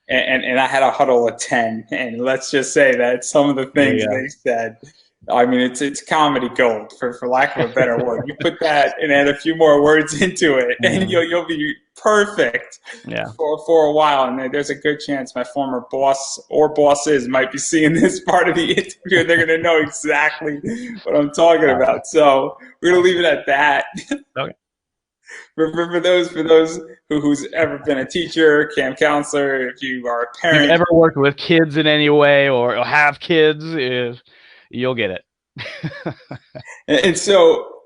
and I had a huddle of 10. And let's just say that some of the There things you they said, I mean, it's comedy gold, for lack of a better word. You put that and add a few more words into it, and go. you'll be perfect Yeah. for a while. And there's a good chance my former boss or bosses might be seeing this part of the interview, and they're going to know exactly what I'm talking about. So we're going to leave it at that. Okay. For those who's ever been a teacher, camp counselor, if you are a If you've parent, ever worked with kids in any way or have kids, you'll get it. and so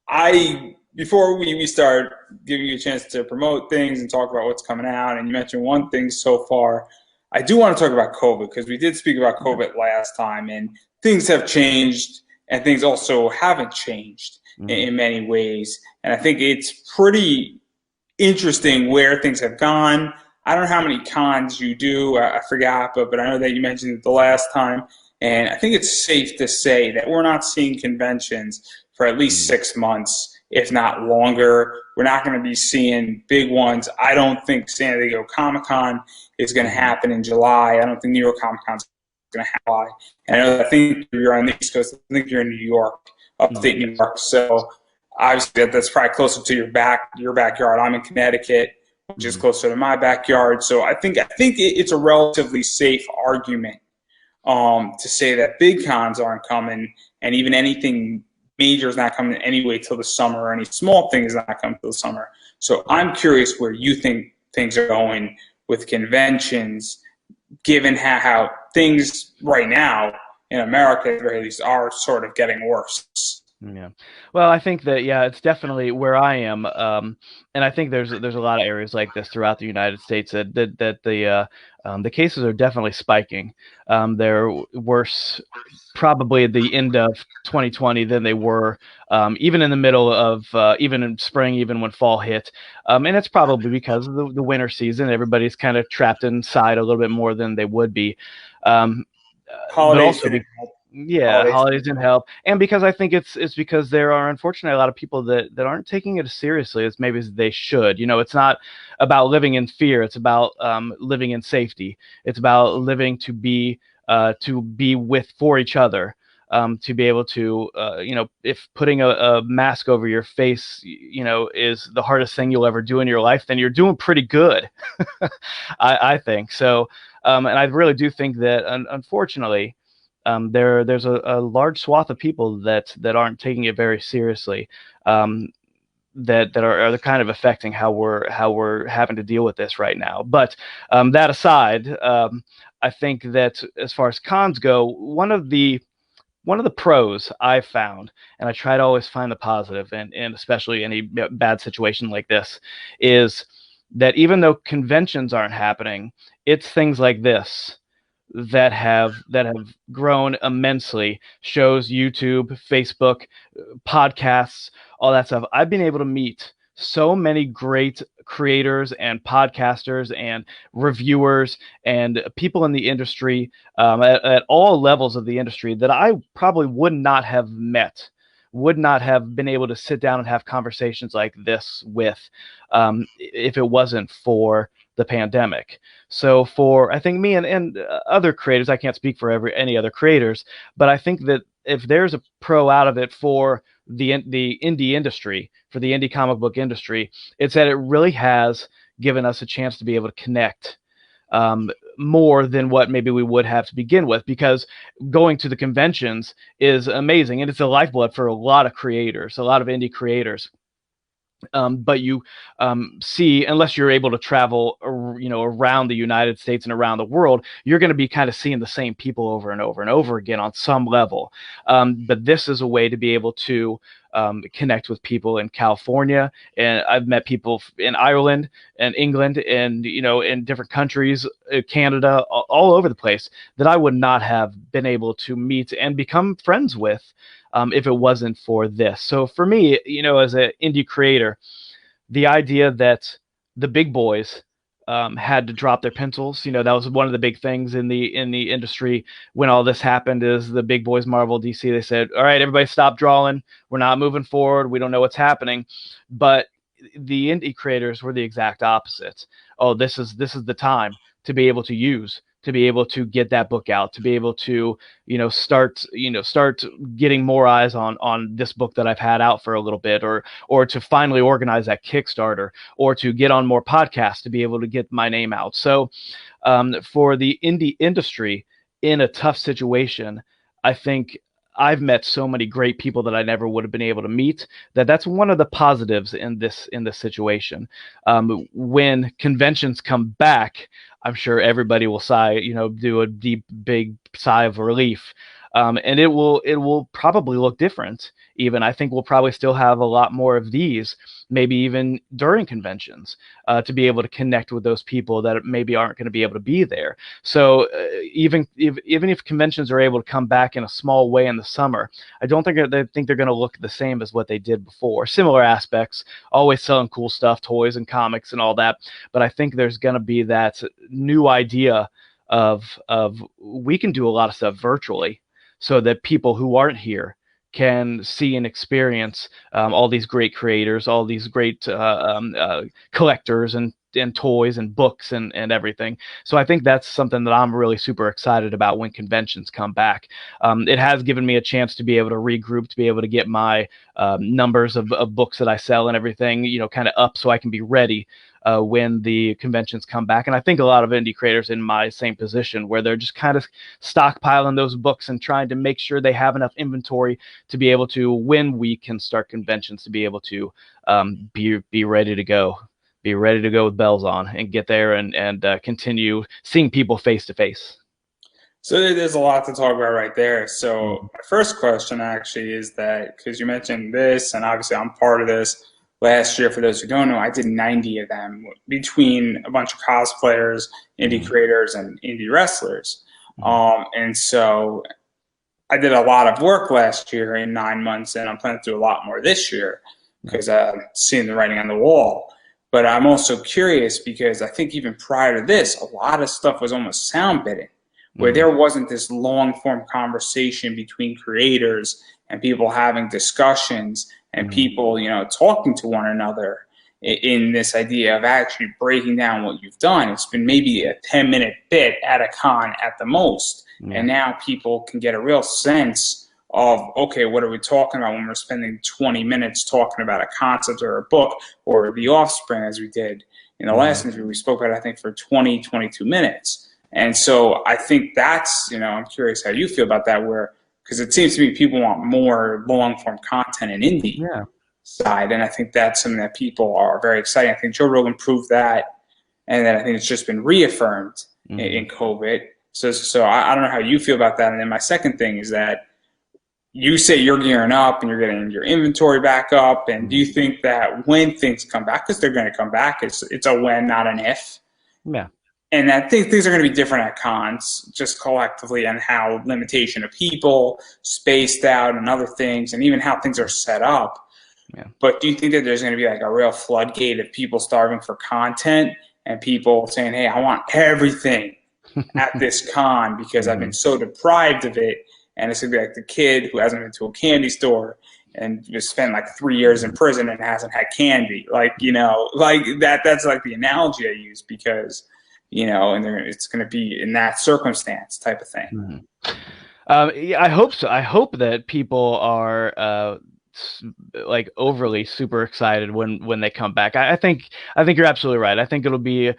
I before we start giving you a chance to promote things and talk about what's coming out, and you mentioned one thing so far, I do want to talk about COVID, because we did speak about COVID last time, and things have changed, and things also haven't changed Mhm. in many ways, and I think it's pretty interesting where things have gone. I don't know how many cons you do. I forgot, but I know that you mentioned it the last time. And I think it's safe to say that we're not seeing conventions for at least Mhm. 6 months, if not longer. We're not going to be seeing big ones. I don't think San Diego Comic Con is going to Mhm. happen in July. I don't think New York Comic Con is going to happen in July. And I think you're on the East Coast. I think you're in New York, upstate New Yes. York. So obviously that's probably closer to your backyard. I'm in Connecticut, which is Mhm. closer to my backyard. So I think it's a relatively safe argument, to say that big cons aren't coming, and even anything major is not coming anyway till the summer, or any small thing is not coming till the summer. So Yeah. I'm curious where you think things are going with conventions, given how things right now in America, at the very least, are sort of getting worse. Yeah. Well, I think that yeah, it's definitely where I am, and I think there's a lot of areas like this throughout the United States that the cases are definitely spiking. They're worse probably at the end of 2020 than they were even in the middle of even in spring, even when fall hit. And it's probably because of the winter season. Everybody's kind of trapped inside a little bit more than they would be. Um, but Holidays also didn't help. yeah, Holidays holidays didn't didn't help. help, and because I think it's because there are unfortunately a lot of people that aren't taking it as seriously as maybe they should. It's not about living in fear; it's about living in safety. It's about living to be with for each other, to be able to if putting a mask over your face, is the hardest thing you'll ever do in your life, then you're doing pretty good. I think so, and I really do think that unfortunately there's a large swath of people that aren't taking it very seriously, um, that are kind of affecting how we're having to deal with this right now. But that aside, I think that as far as cons go, one of the pros I've found, and I try to always find the positive, and especially any bad situation like this, is that even though conventions aren't happening, it's things like this that have grown immensely. Shows, YouTube, Facebook, podcasts, all that stuff. I've been able to meet so many great creators and podcasters and reviewers and people in the industry, at all levels of the industry, that I probably would not have met, would not have been able to sit down and have conversations like this with, if it wasn't for the pandemic. So for, I think, me and other creators, I can't speak for any other creators, but I think that if there's a pro out of it for the indie industry, for the indie comic book industry, it's that it really has given us a chance to be able to connect, more than what maybe we would have to begin with, because going to the conventions is amazing and it's a lifeblood for a lot of creators, a lot of indie creators. But you, see, unless you're able to travel, around the United States and around the world, you're going to be kind of seeing the same people over and over and over again on some level. But this is a way to be able to, connect with people in California, and I've met people in Ireland and England and, in different countries, Canada, all over the place, that I would not have been able to meet and become friends with, if it wasn't for this. So for me, as an indie creator, the idea that the big boys, had to drop their pencils, that was one of the big things in the industry when all this happened. Is the big boys, Marvel, DC, they said, "All right, everybody, stop drawing. We're not moving forward. We don't know what's happening." But the indie creators were the exact opposite. Oh, this is the time to be able to use, to be able to get that book out, to be able to, start getting more eyes on this book that I've had out for a little bit, or to finally organize that Kickstarter, or to get on more podcasts to be able to get my name out. So, for the indie industry in a tough situation, I think I've met so many great people that I never would have been able to meet. That's one of the positives in this situation. When conventions come back, I'm sure everybody will sigh, do a deep, big sigh of relief. And it will probably look different. Even, I think we'll probably still have a lot more of these, maybe even during conventions, to be able to connect with those people that maybe aren't going to be able to be there. So, even if conventions are able to come back in a small way in the summer, I don't think they're going to look the same as what they did before. Similar aspects, always selling cool stuff, toys and comics and all that. But I think there's going to be that new idea of we can do a lot of stuff virtually, so that people who aren't here can see and experience, all these great creators, all these great, collectors and toys and books and everything. So I think that's something that I'm really super excited about when conventions come back. It has given me a chance to be able to regroup, to be able to get my, numbers of books that I sell and everything, kind of up, so I can be ready, when the conventions come back. And I think a lot of indie creators in my same position, where they're just kind of stockpiling those books and trying to make sure they have enough inventory to be able to, when we can start conventions, to be able to, be ready to go. Be ready to go with bells on and get there and continue seeing people face to face. So there's a lot to talk about right there. So my first question actually is that, because you mentioned this, and obviously I'm part of this. Last year, for those who don't know, I did 90 of them between a bunch of cosplayers, indie creators, and indie wrestlers. And so I did a lot of work last year in 9 months, and I'm planning to do a lot more this year because I'm seeing the writing on the wall. But I'm also curious because I think even prior to this, a lot of stuff was almost sound bidding, where there wasn't this long form conversation between creators and people having discussions and people, talking to one another in this idea of actually breaking down what you've done. It's been maybe a 10-minute bit at a con at the most. And now people can get a real sense of, okay, what are we talking about when we're spending 20 minutes talking about a concept or a book or The Offspring, as we did in the last interview. We spoke about, I think, for 20, 22 minutes. And so I think that's, I'm curious how you feel about that, because it seems to me people want more long-form content in indie side, and I think that's something that people are very excited. I think Joe Rogan proved that, and then I think it's just been reaffirmed in COVID. So I don't know how you feel about that. And then my second thing is that you say you're gearing up and you're getting your inventory back up, and do you think that when things come back, because they're going to come back, it's a when, not an if? Yeah. And I think things are going to be different at cons, just collectively, and how limitation of people, spaced out, and other things, and even how things are set up. Yeah. But do you think that there's going to be like a real floodgate of people starving for content and people saying, "Hey, I want everything at this con because I've been Mhm. so deprived of it," and it's going to be like the kid who hasn't been to a candy store and just spent like 3 years in prison and hasn't had candy, like like that. That's like the analogy I use because and it's going to be in that circumstance type of thing. Mhm. Yeah, I hope so. I hope that people are like overly super excited when they come back. I think you're absolutely right. I think it'll be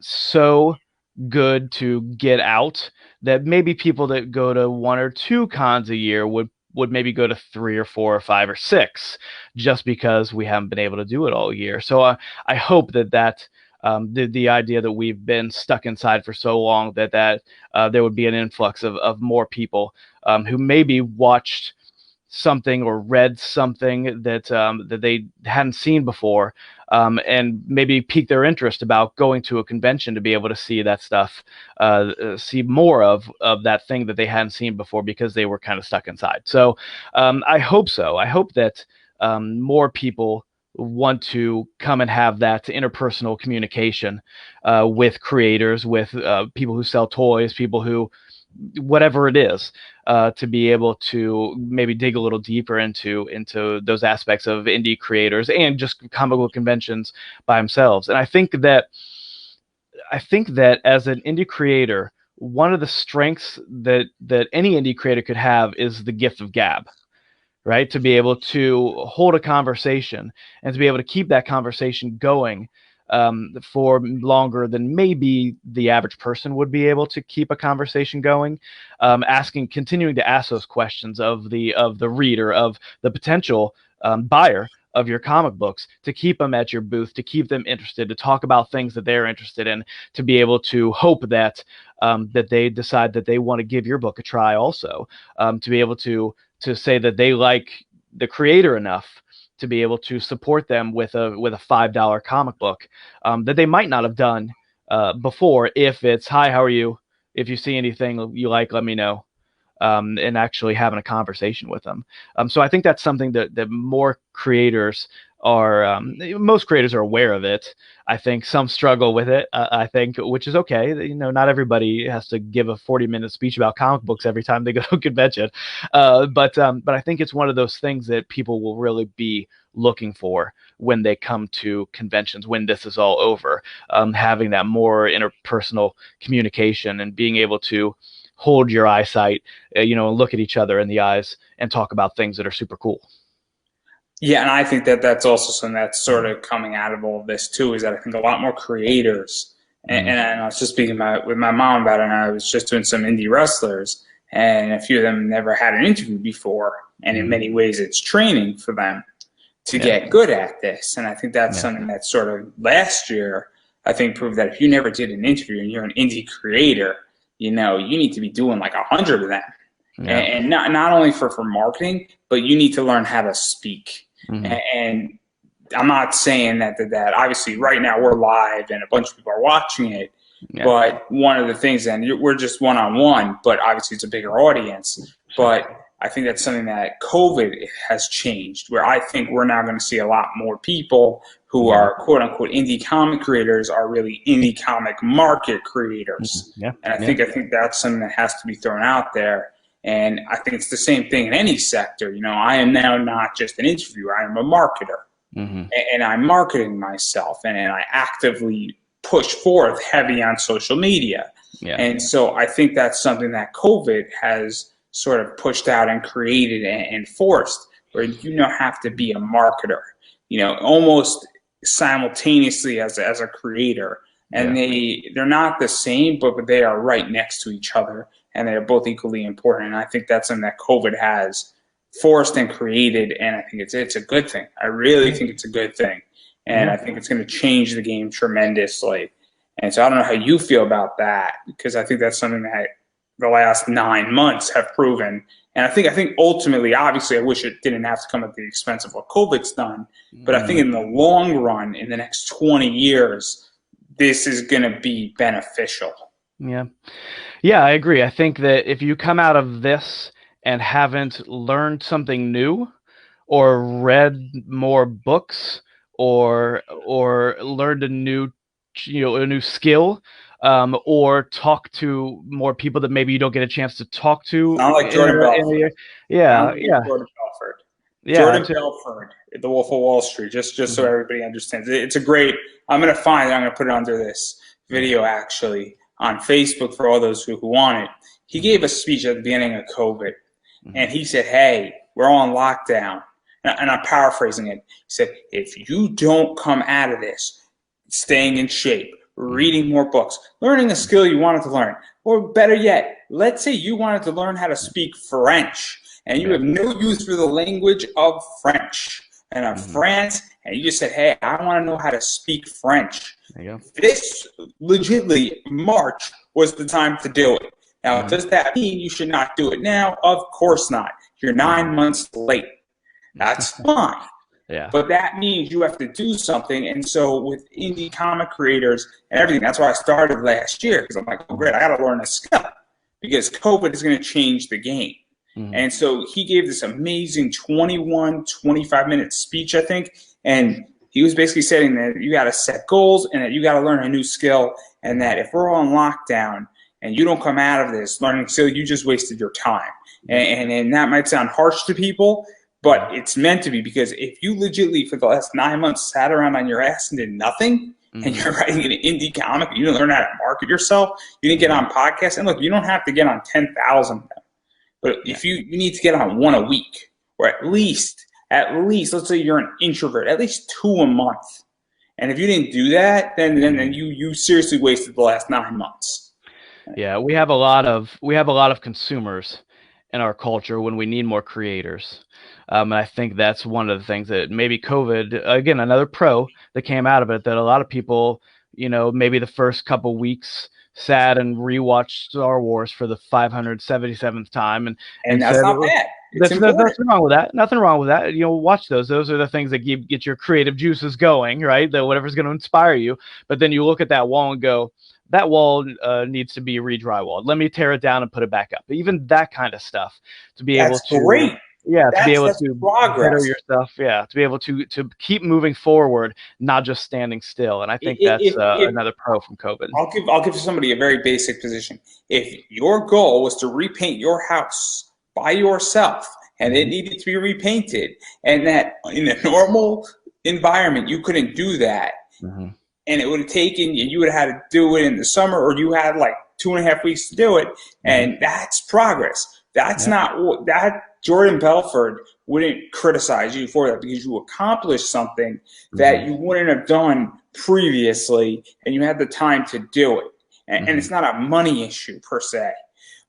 so good to get out that maybe people that go to one or two cons a year would maybe go to three or four or five or six just because we haven't been able to do it all year. So I hope that the idea that we've been stuck inside for so long that there would be an influx of more people who maybe watched something or read something that they hadn't seen before, and maybe pique their interest about going to a convention to be able to see that stuff, see more of that thing that they hadn't seen before because they were kind of stuck inside. So I hope so. I hope that more people want to come and have that interpersonal communication with creators, with people who sell toys, people who whatever it is, to be able to maybe dig a little deeper into those aspects of indie creators and just comic book conventions by themselves. And I think that as an indie creator, one of the strengths that any indie creator could have is the gift of gab, right? To be able to hold a conversation and to be able to keep that conversation going for longer than maybe the average person would be able to keep a conversation going, continuing to ask those questions of the reader, of the potential buyer of your comic books, to keep them at your booth, to keep them interested, to talk about things that they're interested in, to be able to hope that they decide that they want to give your book a try also, to be able to say that they like the creator enough to be able to support them with a $5 comic book that they might not have done before. If it's, hi, how are you? If you see anything you like, let me know. And actually having a conversation with them. So I think that's something that more creators are. Most creators are aware of it. I think some struggle with it. I think, which is okay. Not everybody has to give a 40-minute speech about comic books every time they go to a convention. But I think it's one of those things that people will really be looking for when they come to conventions, when this is all over, having that more interpersonal communication and being able to hold your eyesight, and look at each other in the eyes and talk about things that are super cool. Yeah, and I think that that's also something that's sort of coming out of all of this too. Is that I think a lot more creators, Mm-hmm. and I was just speaking with my mom about it, and I was just doing some indie wrestlers, and a few of them never had an interview before, and in Mm-hmm. many ways, it's training for them to Yeah. get good at this. And I think that's Yeah. something that sort of last year, I think proved that if you never did an interview and you're an indie creator, you need to be doing like 100 of them. Yeah. And not only for marketing, but you need to learn how to speak. Mm-hmm. And I'm not saying that obviously right now we're live and a bunch of people are watching it, Yeah. but one of the things, and we're just one on one, but obviously it's a bigger audience. But I think that's something that COVID has changed, where I think we're now going to see a lot more people who are quote unquote indie comic creators are really indie comic market creators. Yeah. And I Yeah. think that's something that has to be thrown out there. And I think it's the same thing in any sector. I am now not just an interviewer, I am a marketer. Mm-hmm. And I'm marketing myself, and I actively push forth heavy on social media. Yeah. And so I think that's something that COVID has sort of pushed out and created and forced, where you now have to be a marketer, almost simultaneously as a creator. And they're not the same, but they are right next to each other, and they're both equally important. And I think that's something that COVID has forced and created, and I think it's a good thing. I really think it's a good thing, and I think it's going to change the game tremendously. And so I don't know how you feel about that, because I think that's something that the last 9 months have proven. And I think ultimately, obviously, I wish it didn't have to come at the expense of what COVID's done, but I think in the long run, in the next 20 years, this is going to be beneficial. Yeah. Yeah, I agree. I think that if you come out of this and haven't learned something new, or read more books, or learned a new a new skill, or talk to more people that maybe you don't get a chance to talk to Sound like Jordan in a Belfort. year. Yeah, Sound like yeah, Jordan Belfort. yeah. Jordan Belfort, The Wolf of Wall Street. Just so Mhm. everybody understands, it's a great. I'm gonna find it. I'm gonna put it under this Yeah. video actually on Facebook for all those who want it. He Mhm. gave a speech at the beginning of COVID, Mhm. and he said, "Hey, we're on lockdown," and I'm paraphrasing it. He said, "If you don't come out of this staying in shape, Mhm. reading more books, learning a skill you wanted to learn, or better yet, let's say you wanted to learn how to speak French and you Yeah. have no use for the language of French and of Mhm. France, and you just said, hey, I want to know how to speak French. There you go. This legitimately, March was the time to do it. Now, Mhm. does that mean you should not do it now? Of course not. You're Mhm. 9 months late. That's fine. Yeah. But that means you have to do something. And so with indie comic creators and everything, that's why I started last year, because I'm like, oh, great, I got to learn a skill because COVID is going to change the game. Mhm. And so he gave this amazing 21, 25-minute speech, I think. And he was basically saying that you got to set goals and that you got to learn a new skill. And that if we're on lockdown and you don't come out of this learning a skill, you just wasted your time. And that might sound harsh to people, but it's meant to be, because if you legitimately for the last 9 months sat around on your ass and did nothing, and Mhm. you're writing an indie comic, you didn't learn how to market yourself, you didn't get on podcasts, and look, you don't have to get on 10,000 of them, but Yeah. if you need to get on one a week, or at least, let's say you're an introvert, at least two a month. And if you didn't do that, then you seriously wasted the last 9 months. Yeah, we have a lot of consumers in our culture when we need more creators. And I think that's one of the things that maybe COVID, again, another pro that came out of it, that a lot of people, maybe the first couple weeks sat and rewatched Star Wars for the 577th time and And that's said, not bad. It's that's important. nothing wrong with that. Nothing wrong with that. Watch those. Those are the things that get your creative juices going, right? That whatever's going to inspire you. But then you look at that wall and go, that wall needs to be re-drywalled. Let me tear it down and put it back up. Even that kind of stuff to be able That's to, great. yeah, to be able That's to better progress. your stuff. Yeah, to be able to keep moving forward, not just standing still. And I think that's If another pro from COVID. I'll give somebody a very basic position. If your goal was to repaint your house by yourself and it Mhm. needed to be repainted, and that in a normal environment you couldn't do that, Mhm. and it would have taken you would have had to do it in the summer, or you had like 2.5 weeks to do it, Mhm. and that's progress. That's Yep. not what that Jordan Belford wouldn't criticize you for that, because you accomplished something that Mhm. you wouldn't have done previously, and you had the time to do it. And Mhm. it's not a money issue per se.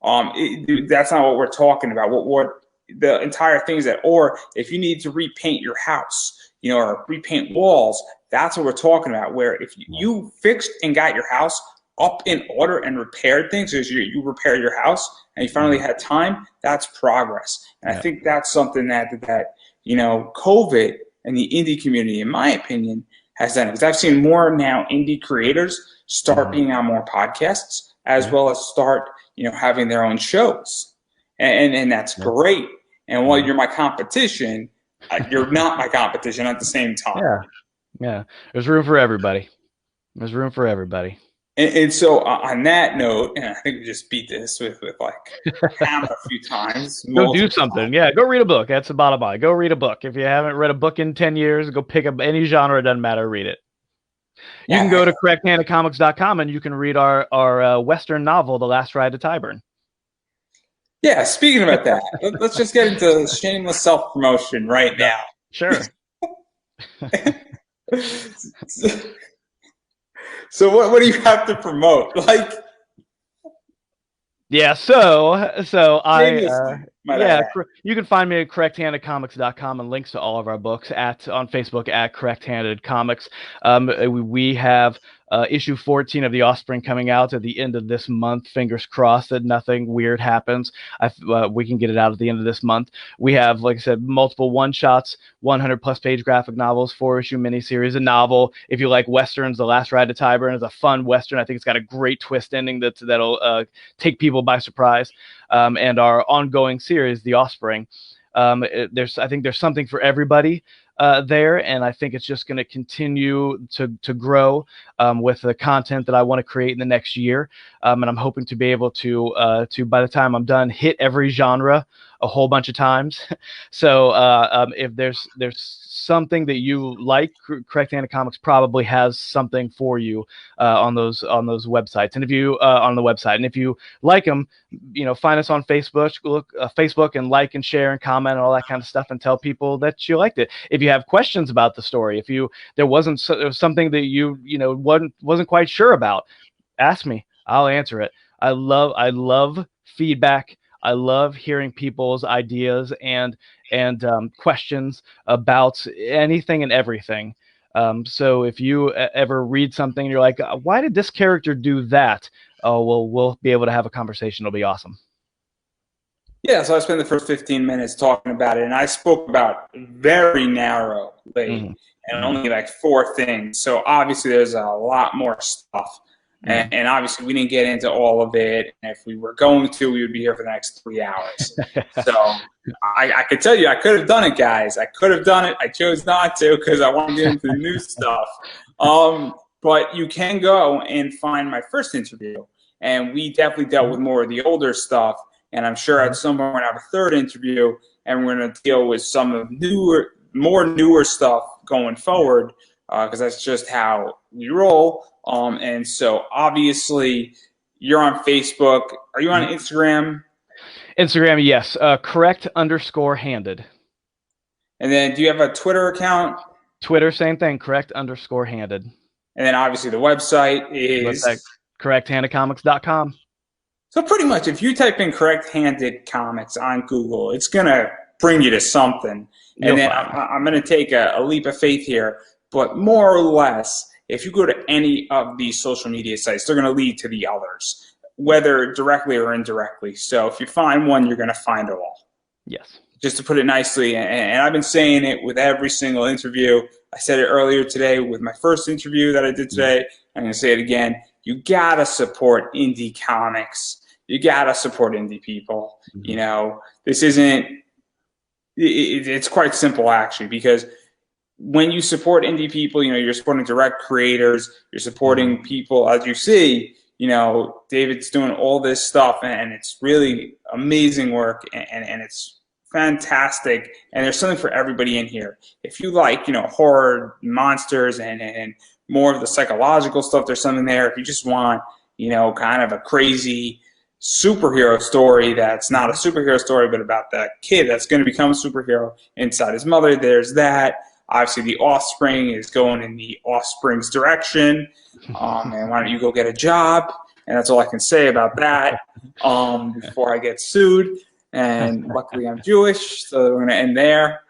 That's not what we're talking about. What the entire thing is that, or if you need to repaint your house, or repaint walls, that's what we're talking about. Where if Yeah. you fixed and got your house up in order and repaired things, as you repaired your house and you finally Mhm. had time, that's progress. And I Yeah. think that's something that COVID and the indie community, in my opinion, has done. Because I've seen more now indie creators start Mhm. being on more podcasts, as Yeah. well as start having their own shows, and that's Yeah. great. And while Mhm. you're my competition, you're not my competition at the same time. Yeah. Yeah. There's room for everybody. There's room for everybody. And so on that note, and I think we just beat this with like hammer a few times, Go do multiple something. times. Yeah, go read a book. That's the bottom line. Go read a book. If you haven't read a book in 10 years, go pick up any genre. It doesn't matter. Read it. You can Yeah, go to correcthandedcomics.com and you can read our Western novel, The Last Ride to Tyburn. yeah. Speaking about that, let's just get into shameless self promotion right Yeah. now. Sure. So what do you have to promote? Like Yeah, so shamelessly, might I yeah, add. you can find me at correcthandedcomics.com and links to all of our books on Facebook at Correct-Handed Comics. We have issue 14 of The Offspring coming out at the end of this month. Fingers crossed that nothing weird happens. We can get it out at the end of this month. We have, like I said, multiple one-shots, 100 plus page graphic novels, 4-issue miniseries, a novel. If you like westerns, The Last Ride to Tyburn is a fun western. I think it's got a great twist ending that'll take people by surprise. And our ongoing series, The Offspring. I think there's something for everybody there, and I think it's just going to continue to grow with the content that I want to create in the next year. And I'm hoping to be able to by the time I'm done, hit every genre a whole bunch of times. So if there's something that you like, Correct Handed Comics probably has something for you on those websites. And if you on the website, and if you like them, find us on Facebook, look Facebook, and like and share and comment and all that kind of stuff, and tell people that you liked it. If you have questions about the story, if there was something that you wasn't quite sure about, ask me. I'll answer it. I love feedback. I love hearing people's ideas and questions about anything and everything. So if you ever read something and you're like, why did this character do that? Oh, well, we'll be able to have a conversation. It'll be awesome. Yeah, so I spent the first 15 minutes talking about it, and I spoke about very narrowly and only like 4 things. So obviously there's a lot more stuff. And obviously we didn't get into all of it. And if we were going to, we would be here for the next 3 hours. So I could tell you I could have done it, guys. I could have done it. I chose not to because I want to get into the new stuff. But you can go and find my first interview. And we definitely dealt with more of the older stuff. And I'm sure at some point we're going to have a third interview, and we're going to deal with some of more newer stuff going forward, because that's just how we roll. And so obviously you're on Facebook. Are you on Instagram? Instagram, yes. Correct_handed. And then do you have a Twitter account? Twitter, same thing. Correct_handed. And then obviously the website is correcthandedcomics.com. So pretty much if you type in Correct Handed Comics on Google, it's going to bring you to something. And then I'm going to take a leap of faith here. But more or less, if you go to any of these social media sites, they're going to lead to the others, whether directly or indirectly. So if you find one, you're going to find it all. Yes. Just to put it nicely, and I've been saying it with every single interview. I said it earlier today with my first interview that I did today. I'm going to say it again. You got to support indie comics. You got to support indie people. This isn't – it's quite simple, actually, because when you support indie people, you're supporting direct creators. You're supporting people, as you see, David's doing all this stuff, and it's really amazing work, and it's fantastic. And there's something for everybody in here. If you like, horror, monsters, and more of the psychological stuff, there's something there. If you just want, kind of a crazy superhero story that's not a superhero story, but about that kid that's going to become a superhero inside his mother, there's that. Obviously, The Offspring is going in the Offspring's direction. And why don't you go get a job? And that's all I can say about that before I get sued. And luckily, I'm Jewish, so we're going to end there.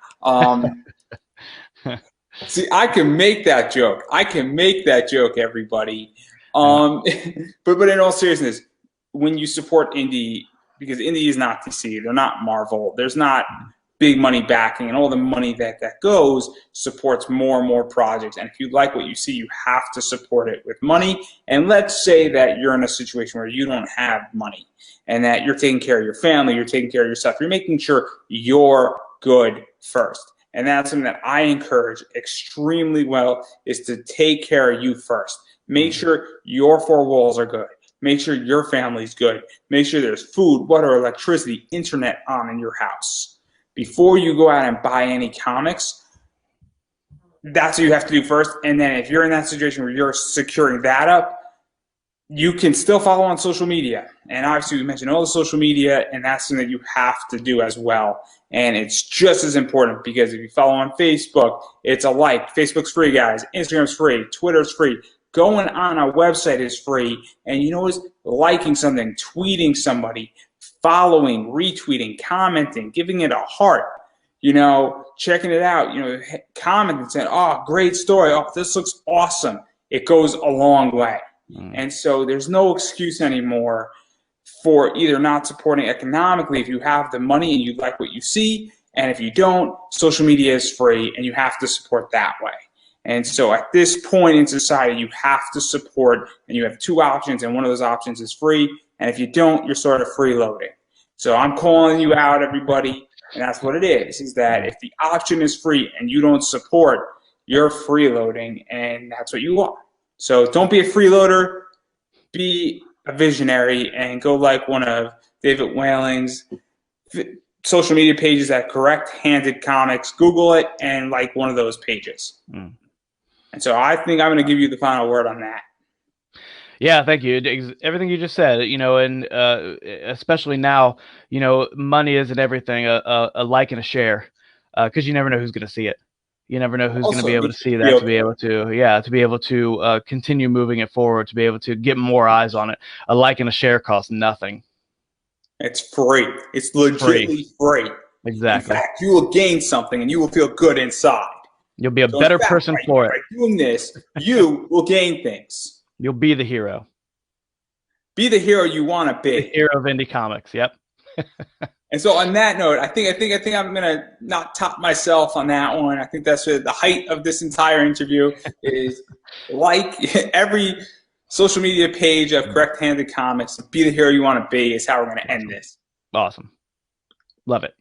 See, I can make that joke. Everybody. But in all seriousness, when you support indie, because indie is not DC, they're not Marvel, there's not big money backing, and all the money that goes supports more and more projects. And if you like what you see, you have to support it with money. And let's say that you're in a situation where you don't have money and that you're taking care of your family, you're taking care of yourself, you're making sure you're good first. And that's something that I encourage extremely well, is to take care of you first. Make sure your 4 walls are good. Make sure your family's good. Make sure there's food, water, electricity, internet on in your house. Before you go out and buy any comics, that's what you have to do first. And then if you're in that situation where you're securing that up, you can still follow on social media. And obviously we mentioned all the social media, and that's something that you have to do as well. And it's just as important, because if you follow on Facebook, it's a like. Facebook's free, guys. Instagram's free. Twitter's free. Going on a website is free. And you know what? Liking something, tweeting somebody, following, retweeting, commenting, giving it a heart, checking it out, commenting, saying, oh, great story. Oh, this looks awesome. It goes a long way. And so there's no excuse anymore for either not supporting economically if you have the money and you like what you see, and if you don't, social media is free and you have to support that way. And so at this point in society, you have to support, and you have 2 options, and one of those options is free. And if you don't, you're sort of freeloading. So I'm calling you out, everybody. And that's what it is that if the option is free and you don't support, you're freeloading, and that's what you want. So don't be a freeloader, be a visionary, and go like one of David Whalen's social media pages at Correct Handed Comics. Google it and like one of those pages. And so I think I'm going to give you the final word on that. Yeah, thank you. Everything you just said, and especially now, money isn't everything. A like and a share, because you never know who's going to see it. You never know who's going to be able to see that, to be able to continue moving it forward, to be able to get more eyes on it. A like and a share costs nothing. It's free. It's legitimately free. Exactly. In fact, you will gain something, and you will feel good inside. You'll be a better person for it. By doing this, you will gain things. You'll be the hero. Be the hero you want to be. The hero of indie comics. Yep. And so on that note, I think I'm gonna not top myself on that one. I think that's the height of this entire interview is like every social media page of Correct Handed Comics. Be the hero you want to be is how we're gonna end this. Awesome. Love it.